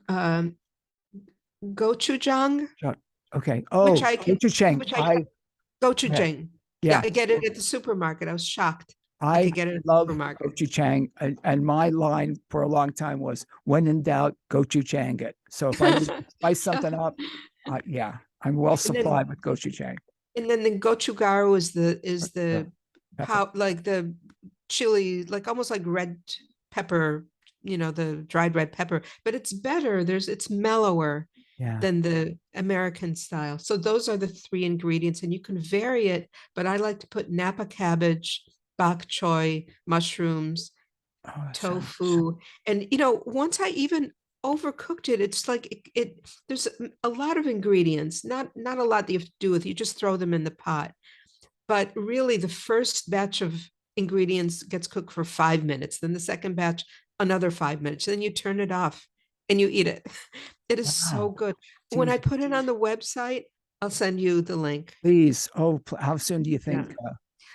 um, gochujang, Okay. which Oh, I can, gochujang. which I Okay. gochujang. Yeah, Yeah, I get it at the supermarket. I was shocked. I I could get it at the love supermarket. gochujang, and my line for a long time was, "When in doubt, gochujang it." So if I need to spice something up, yeah, I'm well And then supplied with gochujang. And then the gochugaru is Yeah, the pepper. like the chili, like almost like red pepper, the dried red pepper, but it's better. It's mellower Yeah. than the American style. So those are the three ingredients, and you can vary it, but I like to put Napa cabbage, bok choy, mushrooms, Oh, that sounds. tofu. And once I even overcooked it, it's like there's a lot of ingredients, not a lot that you have to do with. You just throw them in the pot. But really the first batch of ingredients gets cooked for 5 minutes, then the second batch another 5 minutes, then you turn it off and you eat it. It is so Wow. good. When I Seems. put it on the website, I'll send you the link. Please. Oh, how soon do you Yeah, think?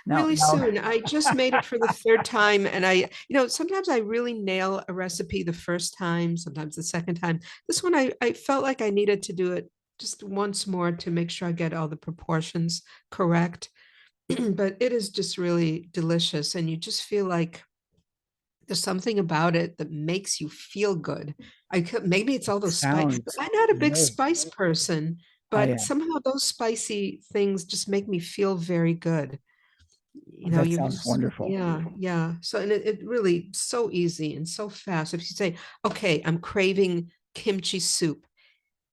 Now, really now. soon. I just made it for the third time. And sometimes I really nail a recipe the first time, sometimes the second time. This one, I felt like I needed to do it just once more to make sure I get all the proportions correct. But it is just really delicious. And you just feel like there's something about it that makes you feel good. Maybe it's all those spice. Sounds I'm not a big very. spice person, I but am. somehow those spicy things just make me feel very good. That You sounds just, wonderful. yeah, yeah. So, and it really so easy and so fast. If you say, okay, I'm craving kimchi soup,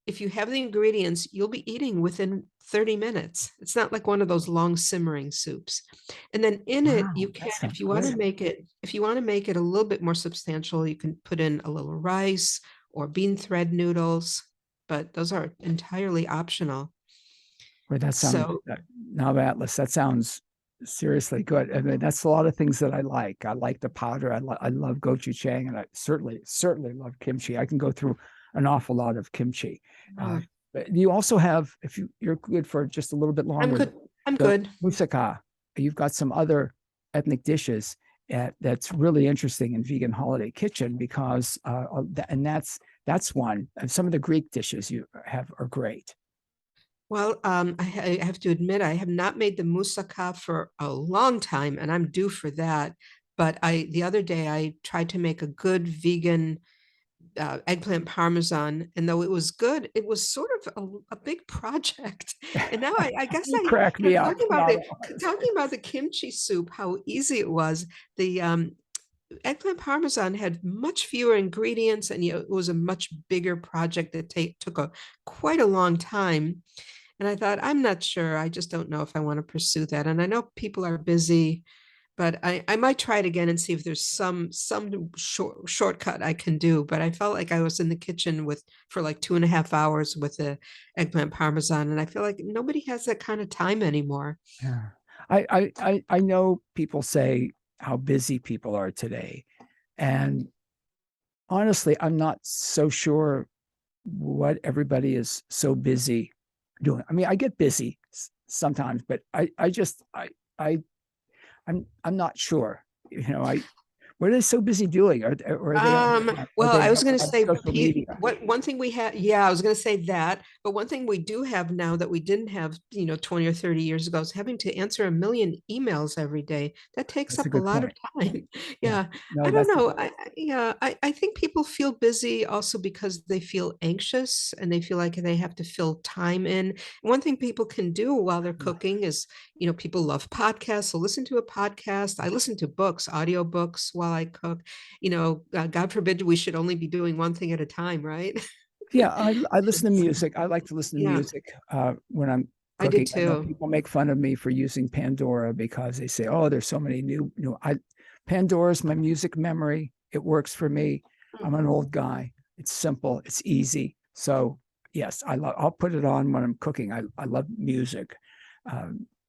if you have the ingredients, you'll be eating within 30 minutes. It's not like one of those long simmering soups. And then in it, Wow, you can, that sounds if you want to make it a little bit more substantial, you can put in a little rice or bean thread noodles, but those are entirely optional. Well, that sounds, So, Nava Atlas. That sounds seriously good. I mean, that's a lot of things that I like. I like the powder. I love gochujang, and I certainly love kimchi. I can go through an awful lot of kimchi. uh, But you also have, if you're good for just a little bit I'm longer, good. I'm the good. moussaka. You've got some other ethnic dishes that's really interesting in vegan holiday kitchen because, and that's one. And some of the Greek dishes you have are great. Well, I have to admit, I have not made the moussaka for a long time, and I'm due for that. But the other day I tried to make a good vegan eggplant parmesan, and though it was good, it was sort of a big project. And now I guess You crack me up. No, talking about the kimchi soup, how easy it was. The eggplant parmesan had much fewer ingredients, and it was a much bigger project that took quite a long time. And I thought, I'm not sure. I just don't know if I want to pursue that. And I know people are busy, but I might try it again and see if there's some shortcut I can do. But I felt like I was in the kitchen for like 2.5 hours with the eggplant parmesan, and I feel like nobody has that kind of time anymore. yeah. I know people say how busy people are today. And honestly, I'm not so sure what everybody is so busy doing. I mean, I get busy sometimes, but I I'm not sure. What are they so busy doing? Or are Well, they I was going to on say, social media? what one thing we have, yeah, I was going to say that, but one thing we do have now that we didn't have, 20 or 30 years ago is having to answer a million emails every day. That takes That's a up a good lot of point. time. Yeah. Yeah. No, I don't that's a know. good point. I think people feel busy also because they feel anxious and they feel like they have to fill time in. One thing people can do while they're cooking is, people love podcasts. So listen to a podcast. I listen to books, audio books while I cook. God forbid we should only be doing one thing at a time, right? Yeah, I listen to music. I like to listen to Yeah, music when I'm I did cooking. I know too. people make fun of me for using Pandora because they say, "Oh, there's so many new." Pandora's my music memory. It works for me. I'm an old guy. It's simple. It's easy. So yes, I'll put it on when I'm cooking. I love music.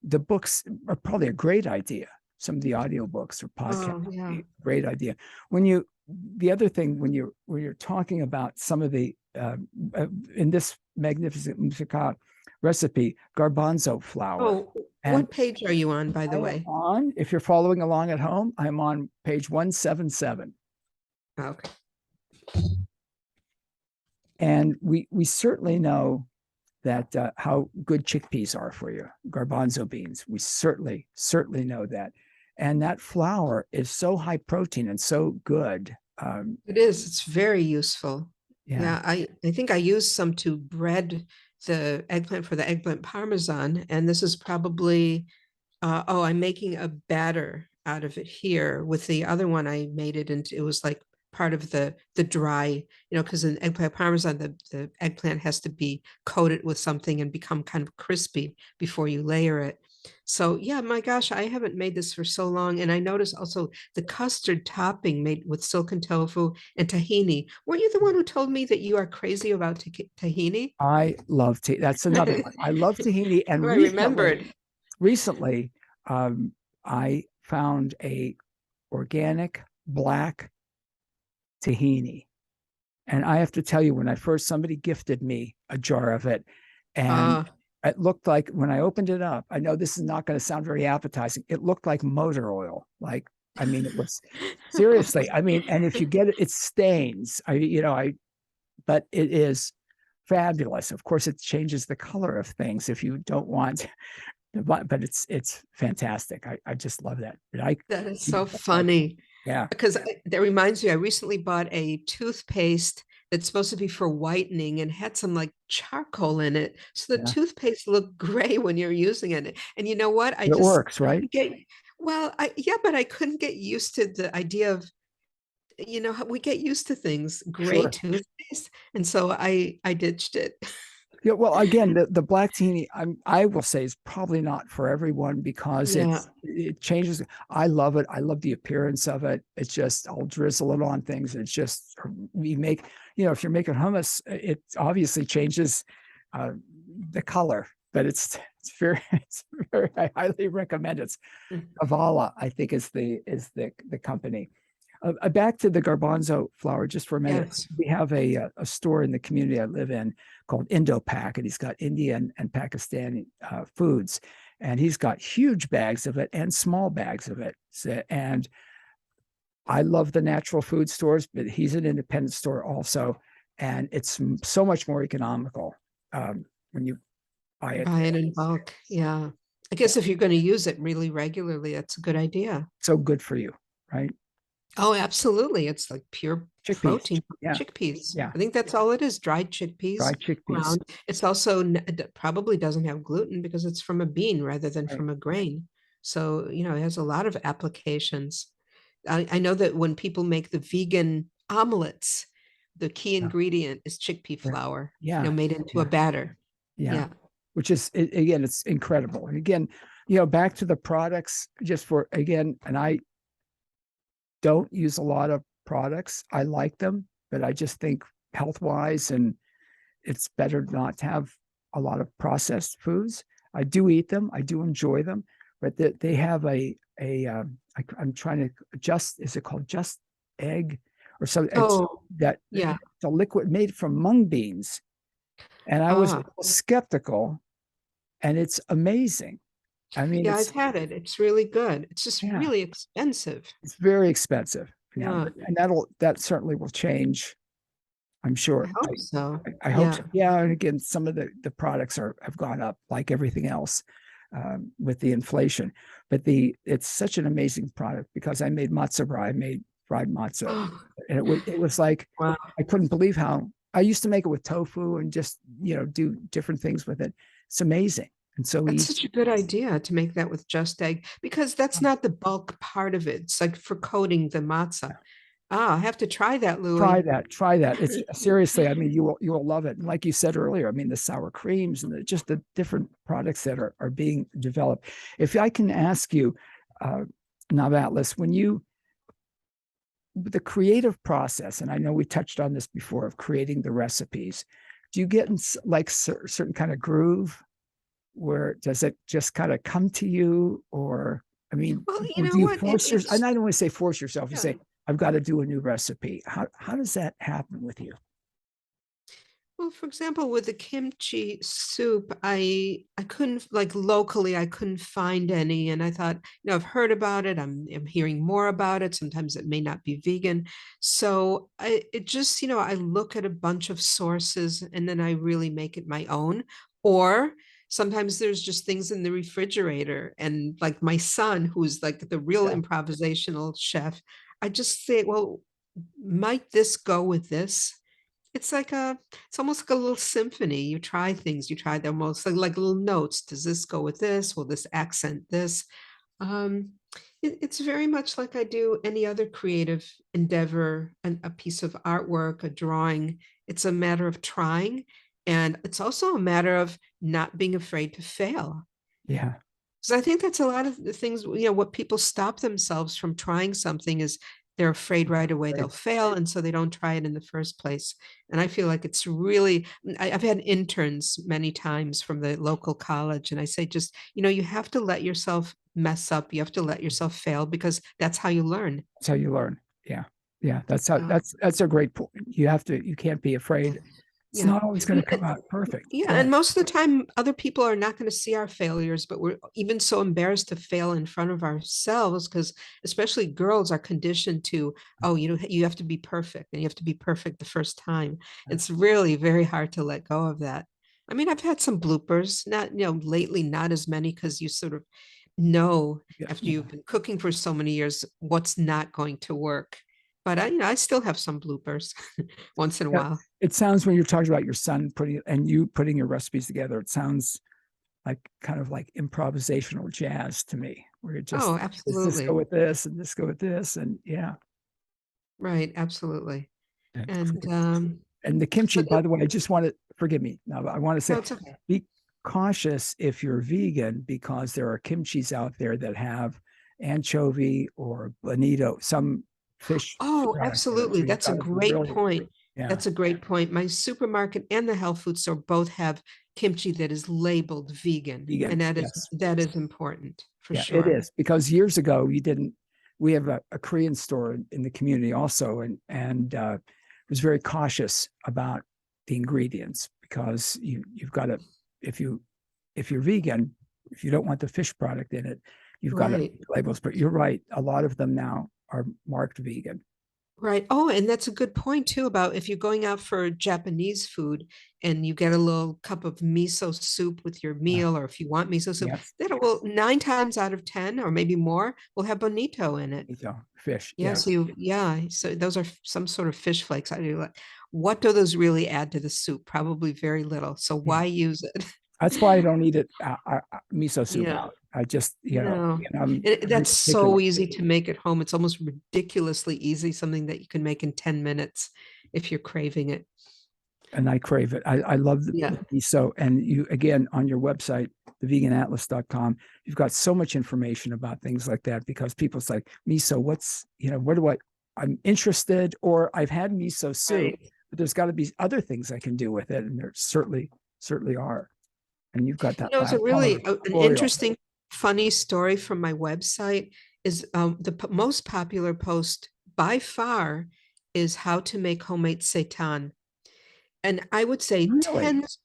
The books are probably a great idea. Some of the audiobooks or podcasts, Oh, yeah. great idea. The other thing when you're talking about some of the in this magnificent musica recipe, garbanzo flour. Oh, And what page are you on, by I the am way? on, if you're following along at home, I'm on page 177. Okay. And we certainly know that how good chickpeas are for you, garbanzo beans. We certainly know that. And that flour is so high protein and so good. It is. It's very useful. Yeah. Yeah, I think I used some to bread the eggplant for the eggplant parmesan, and this is probably I'm making a batter out of it here. With the other one, I made it into it was like part of the dry, because in eggplant parmesan, the eggplant has to be coated with something and become kind of crispy before you layer it. So yeah, my gosh, I haven't made this for so long. And I noticed also the custard topping made with silken tofu and tahini. Weren't you the one who told me that you are crazy about tahini? I love tahini. That's another one. I love tahini. And I remembered. recently, um, I found a organic black tahini. And I have to tell you, when I first somebody gifted me a jar of it, and Uh, it looked like when I opened it up, I know this is not going to sound very appetizing. It looked like motor oil. Like, I mean, it was seriously. I mean, and if you get it, it stains. But it is fabulous. Of course, it changes the color of things if you don't want, but it's fantastic. I just love that. that is so funny. Yeah, Because that reminds me, I recently bought a toothpaste that's supposed to be for whitening and had some like charcoal in it. So the yeah. toothpaste looked gray when you're using it. And you know what? I It just works, right? couldn't get, well, yeah, but I couldn't get used to the idea of, how we get used to things, gray Sure. toothpaste. And so I ditched it. Yeah, well, again, the black tahini, I will say, is probably not for everyone because Yeah, it changes. I love it. I love the appearance of it. It's just I'll drizzle it on things. It's just we make, if you're making hummus, it obviously changes uh, the color, but it's very it's very I highly recommend it. It's Kavala, I think is the company. Back to the garbanzo flour just for a minute. yes. We have a store in the community I live in called Indo-Pak, and he's got Indian and Pakistani foods, and he's got huge bags of it and small bags of it. And I love the natural food stores, but he's an independent store also, and it's so much more economical when you buy it. Buy it in bulk. Yeah. I Yeah, guess if you're going to use it really regularly, that's a good idea. so good for you, right? Oh, absolutely. It's like pure Chickpeas. protein from Yeah, chickpeas. yeah. I think that's all it is, dried chickpeas Dried chickpeas. ground. It's also probably doesn't have gluten because it's from a bean rather than Right. from a grain. So, it has a lot of applications. I know that when people make the vegan omelets, the key Yeah. ingredient is chickpea Yeah. flour, Yeah. made into a Yeah. batter. Yeah. Yeah. Which is again, it's incredible. And again, back to the products, just for again, and I don't use a lot of products. I like them, but I just think health wise, and it's better not to have a lot of processed foods. I do eat them. I do enjoy them, but they have I'm trying to just, is it called Just Egg or something? It's Oh, that yeah. it's a liquid made from mung beans, And I was Ah, skeptical, and it's amazing. I mean, yeah, I've had it. It's really good. It's just yeah, really expensive. it's very expensive. Yeah, Yeah, and that certainly will change. I'm I sure. hope so. I hope Yeah. so. Yeah, and again, some of the products have gone up like everything else with the inflation. But it's such an amazing product because I made matzo ball. I made fried matzo, Oh, and it was like wow. I couldn't believe how I used to make it with tofu and just do different things with it. It's amazing and so That's easy. such a good idea to make that with just egg because that's not the bulk part of it. It's like for coating the matzah. Ah, I have to try that, Try Louis. that. Try that. It's seriously. I mean, you will love it. And like you said earlier, I mean, the sour creams and just the different products that are being developed. If I can ask you, uh, Nava Atlas, when you the creative process, and I know we touched on this before of creating the recipes, do you get in like certain kind of groove where does it just kind of come to you, or I mean, Well, you or know do you what? force yourself? And I don't want to say force yourself. You Yeah. say, I've got to do a new recipe. How does that happen with you? Well, for example, with the kimchi soup, I couldn't like locally, I couldn't find any, and I thought, I've heard about it. I'm hearing more about it. Sometimes it may not be vegan, so it just I look at a bunch of sources and then I really make it my own. Or sometimes there's just things in the refrigerator, and like my son, who's like the real Yeah. improvisational chef, I just say, well, might this go with this? It's almost like a little symphony. You try things, you try them almost like little notes. Does this go with this? Will this accent this? Um, it's very much like I do any other creative endeavor, a piece of artwork, a drawing. It's a matter of trying, and it's also a matter of not being afraid to fail. Yeah. Because I think that's a lot of the things, what people stop themselves from trying something is they're afraid right away they'll Right. fail. And so they don't try it in the first place. And I feel like it's really, I've had interns many times from the local college. And I say, just, you have to let yourself mess up. You have to let yourself fail because that's how you learn. That's how you learn. Yeah. Yeah. That's how Uh, that's a great point. You can't be afraid. It's yeah. not always going to come out perfect. Yeah, Go and ahead. most of the time, other people are not going to see our failures, but we're even so embarrassed to fail in front of ourselves because, especially girls, are conditioned to, oh, you have to be perfect and you have to be perfect the first time. It's really very hard to let go of that. I mean, I've had some bloopers, not, lately, not as many because you sort of know Yeah. after Yeah. you've been cooking for so many years what's not going to work. But I still have some bloopers once in a Yeah. while. It sounds when you're talking about your son putting your recipes together, it sounds like kind of like improvisational jazz to me, where it just Oh, does this go absolutely. with this and this go with this, and yeah. Right, absolutely. That's And great. And the kimchi, but by the way, I just want to forgive me. Now, I want to no, say it's okay. be cautious if you're vegan because there are kimchis out there that have anchovy or bonito, some fish Oh, product in it. absolutely. So you've That's a got to be great really, point. yeah, That's a great point. My supermarket and the health food store both have kimchi that is labeled vegan, vegan. and that is Yes. that is important for Yeah, it sure. is because years ago you didn't. We have a Korean store in the community also, and was very cautious about the ingredients because you've got to if you if you're vegan, if you don't want the fish product in it, you've got to Right. labels. But you're right, a lot of them now are marked vegan. Right. Oh, and that's a good point too about if you're going out for Japanese food and you get a little cup of miso soup with your Yeah. meal, or if you want miso soup, Yes. that will 9 times out of 10 or maybe more will have bonito in it. So fish. Yeah, Yeah. so those are some sort of fish flakes. I do like, what do those really add to the soup? Probably very little. So Yeah. why use it? That's why I don't eat it miso soup Yeah, out. I just no. I'm very That's particular. so easy to make at home. It's almost ridiculously easy, something that you can make in 10 minutes if you're craving it. And I crave it. I love Yeah. the miso. And you, again, on your website, theveganatlas.com, you've got so much information about things like that because people's like, miso, where do I'm interested, or I've had miso soup, Right. but there's got to be other things I can do with it. And there certainly are. And you've got that It's a follow the really an tutorial. interesting, funny story from my website is the most popular post by far is how to make homemade seitan. And I would say Really? tens,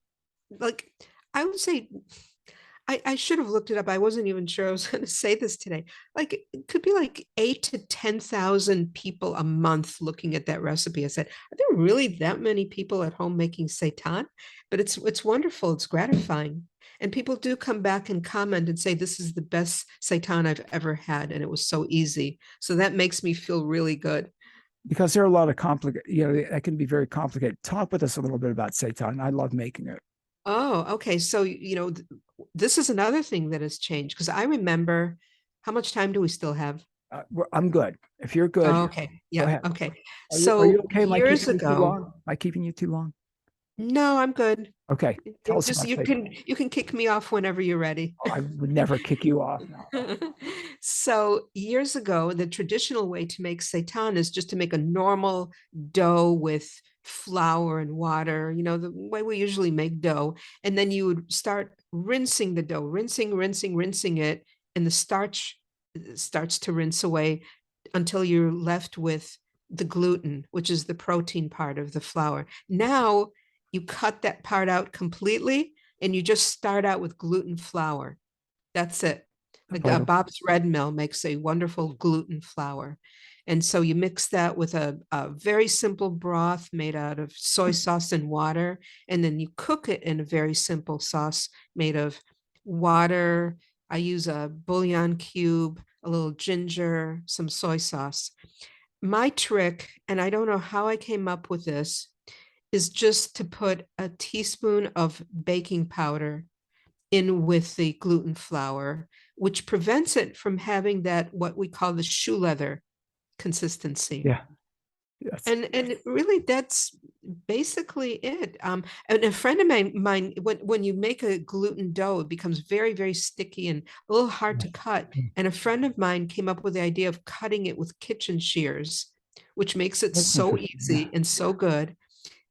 like, I would say, I should have looked it up. I wasn't even sure I was going to say this today. Like, it could be like 8 to 10,000 people a month looking at that recipe. I said, are there really that many people at home making seitan? But it's wonderful. It's gratifying. And people do come back and comment and say, this is the best seitan I've ever had. And it was so easy. So that makes me feel really good. Because there are a lot of complicated, that can be very complicated. Talk with us a little bit about seitan. I love making it. Oh, okay. So, this is another thing that has changed because I remember, how much time do we still have? I'm good. If you're Oh, good, okay. go Yeah. ahead. Okay. Are you So okay? Am I years keeping you too ago, long? Am I keeping you too long? no, I'm good. Okay. Tell us Just about seitan. you can kick me off whenever you're ready. Oh, I would never kick you off. No. So years ago, the traditional way to make seitan is just to make a normal dough with flour and water, the way we usually make dough. And then you would start rinsing the dough, rinsing it, and the starch starts to rinse away until you're left with the gluten, which is the protein part of the flour. Now you cut that part out completely and you just start out with gluten flour. That's it. Like Vital. Bob's Red Mill makes a wonderful gluten flour. And so you mix that with a very simple broth made out of soy sauce and water. And then you cook it in a very simple sauce made of water. I use a bouillon cube, a little ginger, some soy sauce. My trick, and I don't know how I came up with this, is just to put a teaspoon of baking powder in with the gluten flour, which prevents it from having that what we call the shoe leather consistency. Yeah. Yes. And really that's basically it. And a friend of mine, when you make a gluten dough, it becomes very, very sticky and a little hard to cut. And a friend of mine came up with the idea of cutting it with kitchen shears, which makes it That's so interesting. Yeah. easy and so good.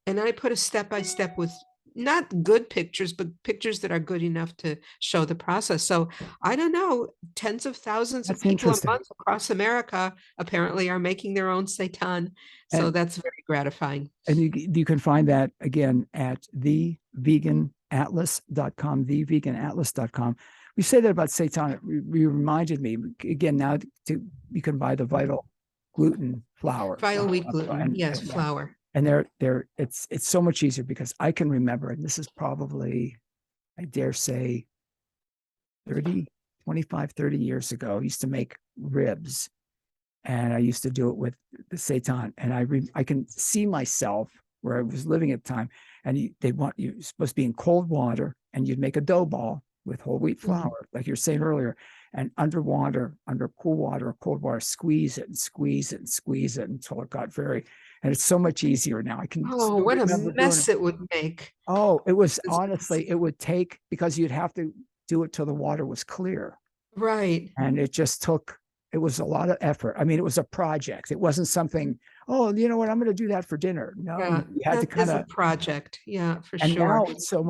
And I put a step by step with not good pictures, but pictures that are good enough to show the process. So I don't know, tens of thousands of That's people a interesting. month across America apparently are making their own seitan. So And that's very gratifying. you can find that again at theveganatlas.com, theveganatlas.com. We say that about seitan. It reminded me again now you can buy the Vital gluten flour. Vital wheat gluten, yes, And yeah, flour. and it's so much easier because I can remember, and this is probably, I dare say, 30, 25, 30 years ago. I used to make ribs, and I used to do it with the seitan. And I can see myself where I was living at the time, and they want you supposed to be in cold water, and you'd make a dough ball with whole wheat Mhm. flour, like you were saying earlier, and under cool water or cold water, squeeze it and squeeze it and squeeze it until it got very, and it's so much easier now. I can Oh, still what a remember doing it. mess it would make. Oh, it was It's- honestly, it would take, because you'd have to do it till the water was clear. Right. And it was a lot of effort. I mean, it was a project. It wasn't something, oh, you know what, I'm going to do that for dinner. No, Yeah, you had to that kind is a of, project. Yeah, for and sure. now it's so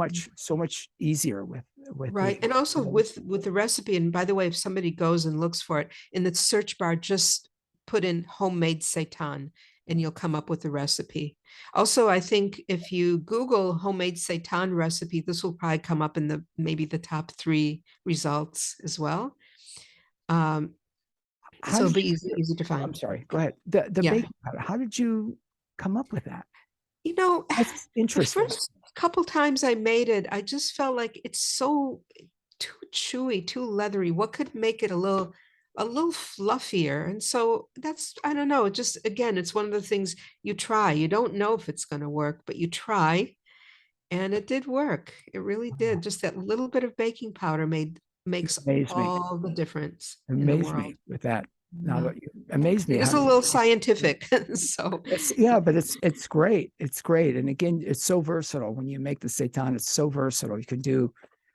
much easier with the, Right. And also with the recipe, and by the way, if somebody goes and looks for it in the search bar, just put in homemade seitan and you'll come up with the recipe. Also, I think if you Google homemade seitan recipe, this will probably come up in the maybe the top 3 results as well. Um, how so it'll did be you, easy to I'm find. sorry, go ahead. The Yeah. baking powder, how did you come up with that? You know, That's the interesting. first couple times I made it, I just felt like it's so too chewy, too leathery. What could make it a little fluffier? And so that's, I don't know, it just again, it's one of the things you try. You don't know if it's going to work, but you try, and it did work. It really did. Just that little bit of baking powder You makes amaze me. all the difference in the Amaze world. me with that. Now Yeah. that you amaze me It is how a you, little scientific. So it's, yeah, but it's great. It's great. And again, it's so versatile. When you make the seitan, it's so versatile. You can do,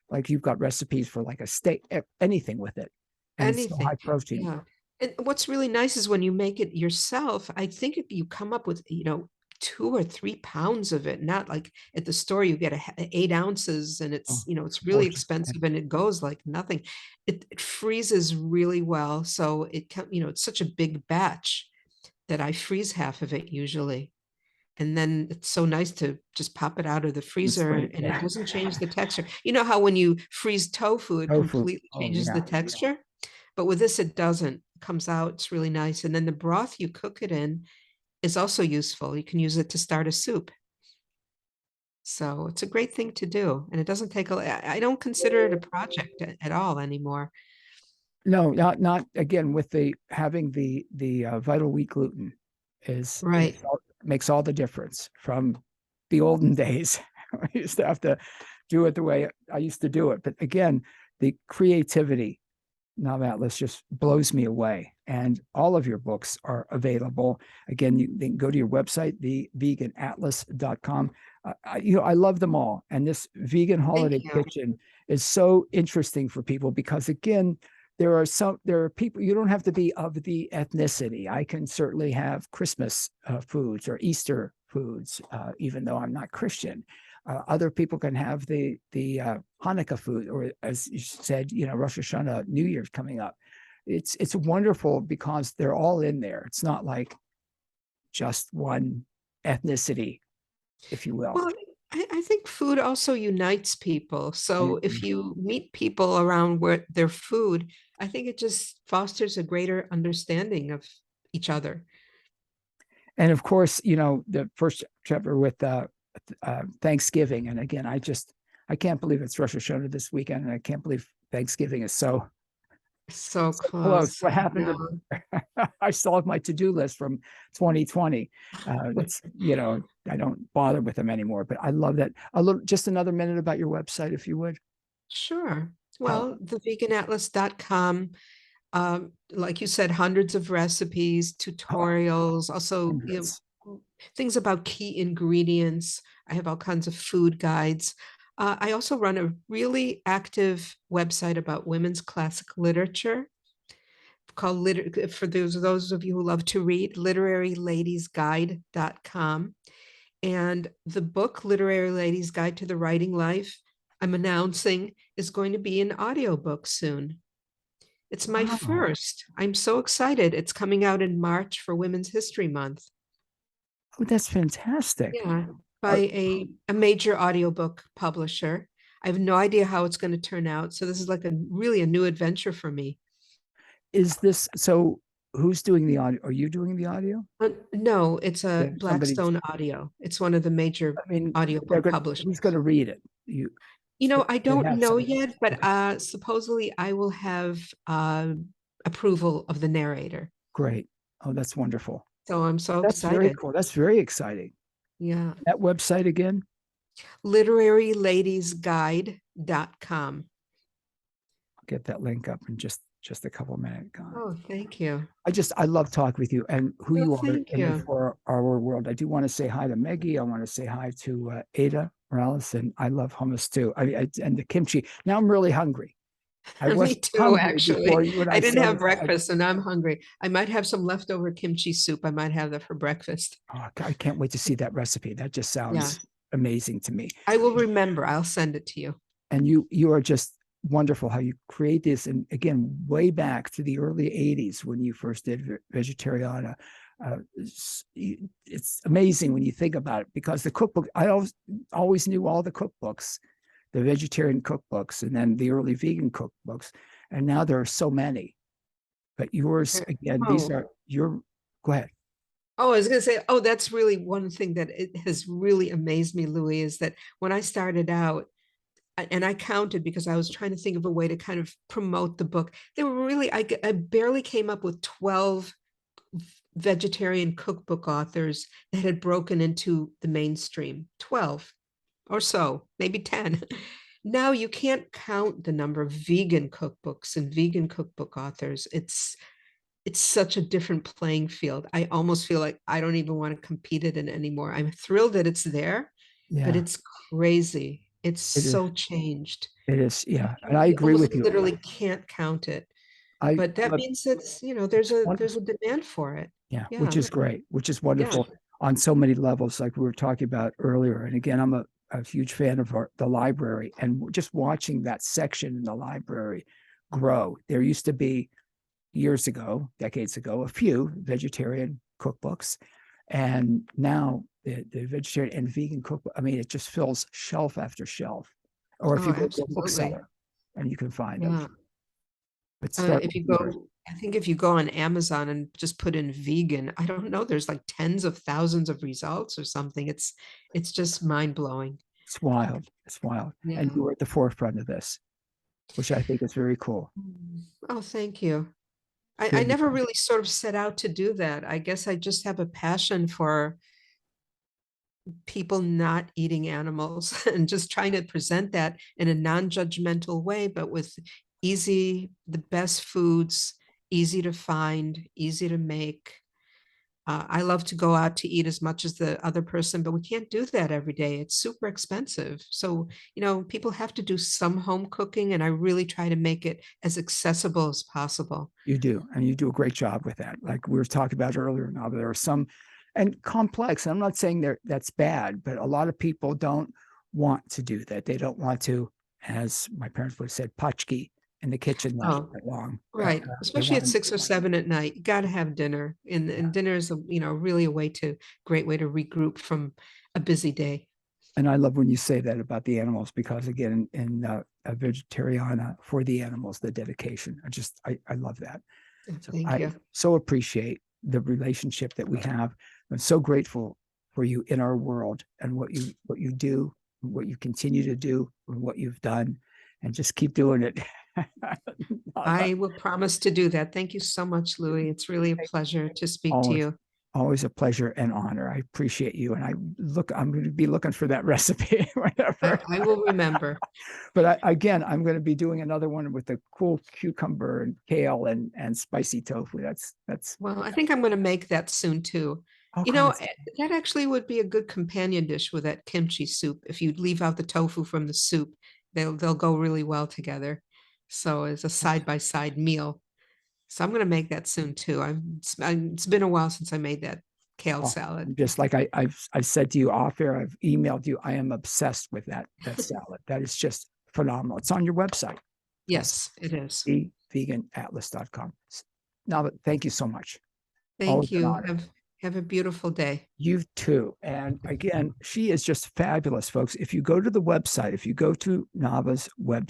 like, you've got recipes for like a steak, anything with it. And it's so high anything. protein. Yeah. And what's really nice is when you make it yourself, I think if you come up with, 2 or 3 pounds of it, not like at the store you get 8 ounces and Oh, it's really portion. expensive and it goes like nothing. It freezes really well. So it's such a big batch that I freeze half of it usually. And then it's so nice to just pop it out of the It's freezer great. and it Yeah. doesn't change the texture. You know how when you freeze tofu, it Tofu. completely Oh changes the yeah. texture? But with this, it doesn't. It comes out, it's really nice. And then the broth you cook it in is also useful. You can use it to start a soup. So it's a great thing to do. And it doesn't take I don't consider it a project at all anymore. No, not again with the having the vital wheat gluten is Right. makes all the difference from the olden days. I used to have to do it the way I used to do it. But again, the creativity, Nava Atlas just blows me away. And all of your books are available. Again, you can go to your website, theveganatlas.com. I love them all. And this vegan Thank holiday you. kitchen is so interesting for people because again, there are people, you don't have to be of the ethnicity. I can certainly have Christmas foods or Easter foods, even though I'm not Christian. Other people can have the Hanukkah food, or as you said, Rosh Hashanah, New Year's coming up. It's wonderful because they're all in there. It's not like just one ethnicity, if you will. Well, I think food also unites people. So if you meet people around where their food, I think it just fosters a greater understanding of each other. And of course, the first chapter with Thanksgiving. And again, I can't believe it's Rosh Hashanah this weekend, and I can't believe Thanksgiving is so So close. close. What I happened know. to I still have my to-do list from 2020. That's I don't bother with them anymore. But I love that. Just another minute about your website, if you would. Sure. How Well, theveganatlas.com, like you said, hundreds of recipes, tutorials, also, hundreds. things about key ingredients. I have all kinds of food guides. I also run a really active website about women's classic literature called for those of you who love to read, literaryladiesguide.com. And the book, Literary Ladies Guide to the Writing Life, I'm announcing is going to be an audiobook soon. It's my Wow. first. I'm so excited. It's coming out in March for Women's History Month. Oh, that's fantastic. Yeah, by Are, a major audiobook publisher. I have no idea how it's going to turn out. So this is like really a new adventure for me. is this so? Who's doing the audio? Are you doing the audio? No, it's a Somebody's. Blackstone Audio. It's one of the major I mean, they're audiobook going. Who's going publishers. to read it? I They don't have know some. yet, but Okay, supposedly I will have approval of the narrator. great. Oh, that's wonderful. So I'm so That's very excited. cool. That's very exciting. Yeah. That website again? Literaryladiesguide.com. I'll get that link up in just a couple minutes. God. Oh, thank you. I love talking with you and who Well, you are thank in and you. for our world. I do want to say hi to Maggie. I want to say hi to Ada Morales, and I love hummus too. And the kimchi. Now I'm really hungry. I Me wasn't too, hungry before actually. you and I I didn't have started. breakfast and I'm hungry. I might have some leftover kimchi soup. I might have that for breakfast. I can't wait to see that recipe. That just Yeah, sounds amazing to me. I will remember. I'll send it to you. And you are just wonderful how you create this. And again, way back to the early 80s when you first did Vegetariana. It's amazing when you think about it because the cookbook, I always knew all the cookbooks, the vegetarian cookbooks, and then the early vegan cookbooks. And now there are so many. But yours, again, these Oh, are your, go ahead. Oh, I was going to say, oh, that's really one thing that it has really amazed me, Louis, is that when I started out, and I counted because I was trying to think of a way to kind of promote the book. There were really, I barely came up with 12 vegetarian cookbook authors that had broken into the mainstream. 12 or so, maybe 10. Now you can't count the number of vegan cookbooks and vegan cookbook authors. It's such a different playing field. I almost feel like I don't even want to compete it in anymore. I'm thrilled that it's there, but Yeah, it's crazy. It's it is. so changed. It is. You, Yeah. And I you agree almost with you. literally can't count it. I, But that but means that it's wonderful. there's a demand for it. Yeah, which Yeah. is great, which is Yeah. wonderful on so many levels, like we were talking about earlier. And again, I'm a huge fan of the library and just watching that section in the library grow. There used to be years ago, decades ago, a few vegetarian cookbooks. And now the vegetarian and vegan cookbook. I mean, it just fills shelf after shelf. Or if Oh, you go to a absolutely. bookseller and you can find them. Yeah. But start If with you yours. go, I think if you go on Amazon and just put in vegan, I don't know, there's like tens of thousands of results or something. It's just mind blowing. It's wild. It's wild. And Yeah. you were at the forefront of this, which I think is very cool. Oh, thank you. I Very never cool. really sort of set out to do that. I guess I just have a passion for people not eating animals and just trying to present that in a non-judgmental way, but with the best foods, easy to find, easy to make. I love to go out to eat as much as the other person, but we can't do that every day. It's super expensive. So, people have to do some home cooking, and I really try to make it as accessible as possible. You do, and you do a great job with that. Like we were talking about earlier, now there are some, and complex. I'm not saying that's bad, but a lot of people don't want to do that. They don't want to, as my parents would have said, patchki in the kitchen that Oh, long. right. They Especially want at to, 6 or 7 at night. You got to have dinner. And dinner is really great way to regroup from a busy day. and I love when you say that about the animals because again, in a vegetariana for the animals, the dedication. I love that. So Thank I you. so appreciate the relationship that we have. I'm so grateful for you in our world and what you do, what you continue to do, and what you've done, and just keep doing it. I will promise to do that. Thank you so much, Louis. It's really a pleasure to speak to Always, you. always a pleasure and honor. I appreciate you, and I'm going to be looking for that recipe, whatever. I will remember. But again, I'm going to be doing another one with the cool cucumber and kale and spicy tofu. That's Well, I think I'm going to make that soon too. all kinds. That actually would be a good companion dish with that kimchi soup. If you leave out the tofu from the soup, they'll go really well together. So it's a side by side meal. So I'm going to make that soon too. It's been a while since I made that kale Oh, salad. just like I've said to you off air, I've emailed you. I am obsessed with that salad. That is just phenomenal. It's on your website. Yes, it is. veganatlas.com. Now, thank you so much. Always Thank an you. honor. Have a beautiful day. You too. And again, she is just fabulous, folks. If you go to the website, if you go to Nava's website,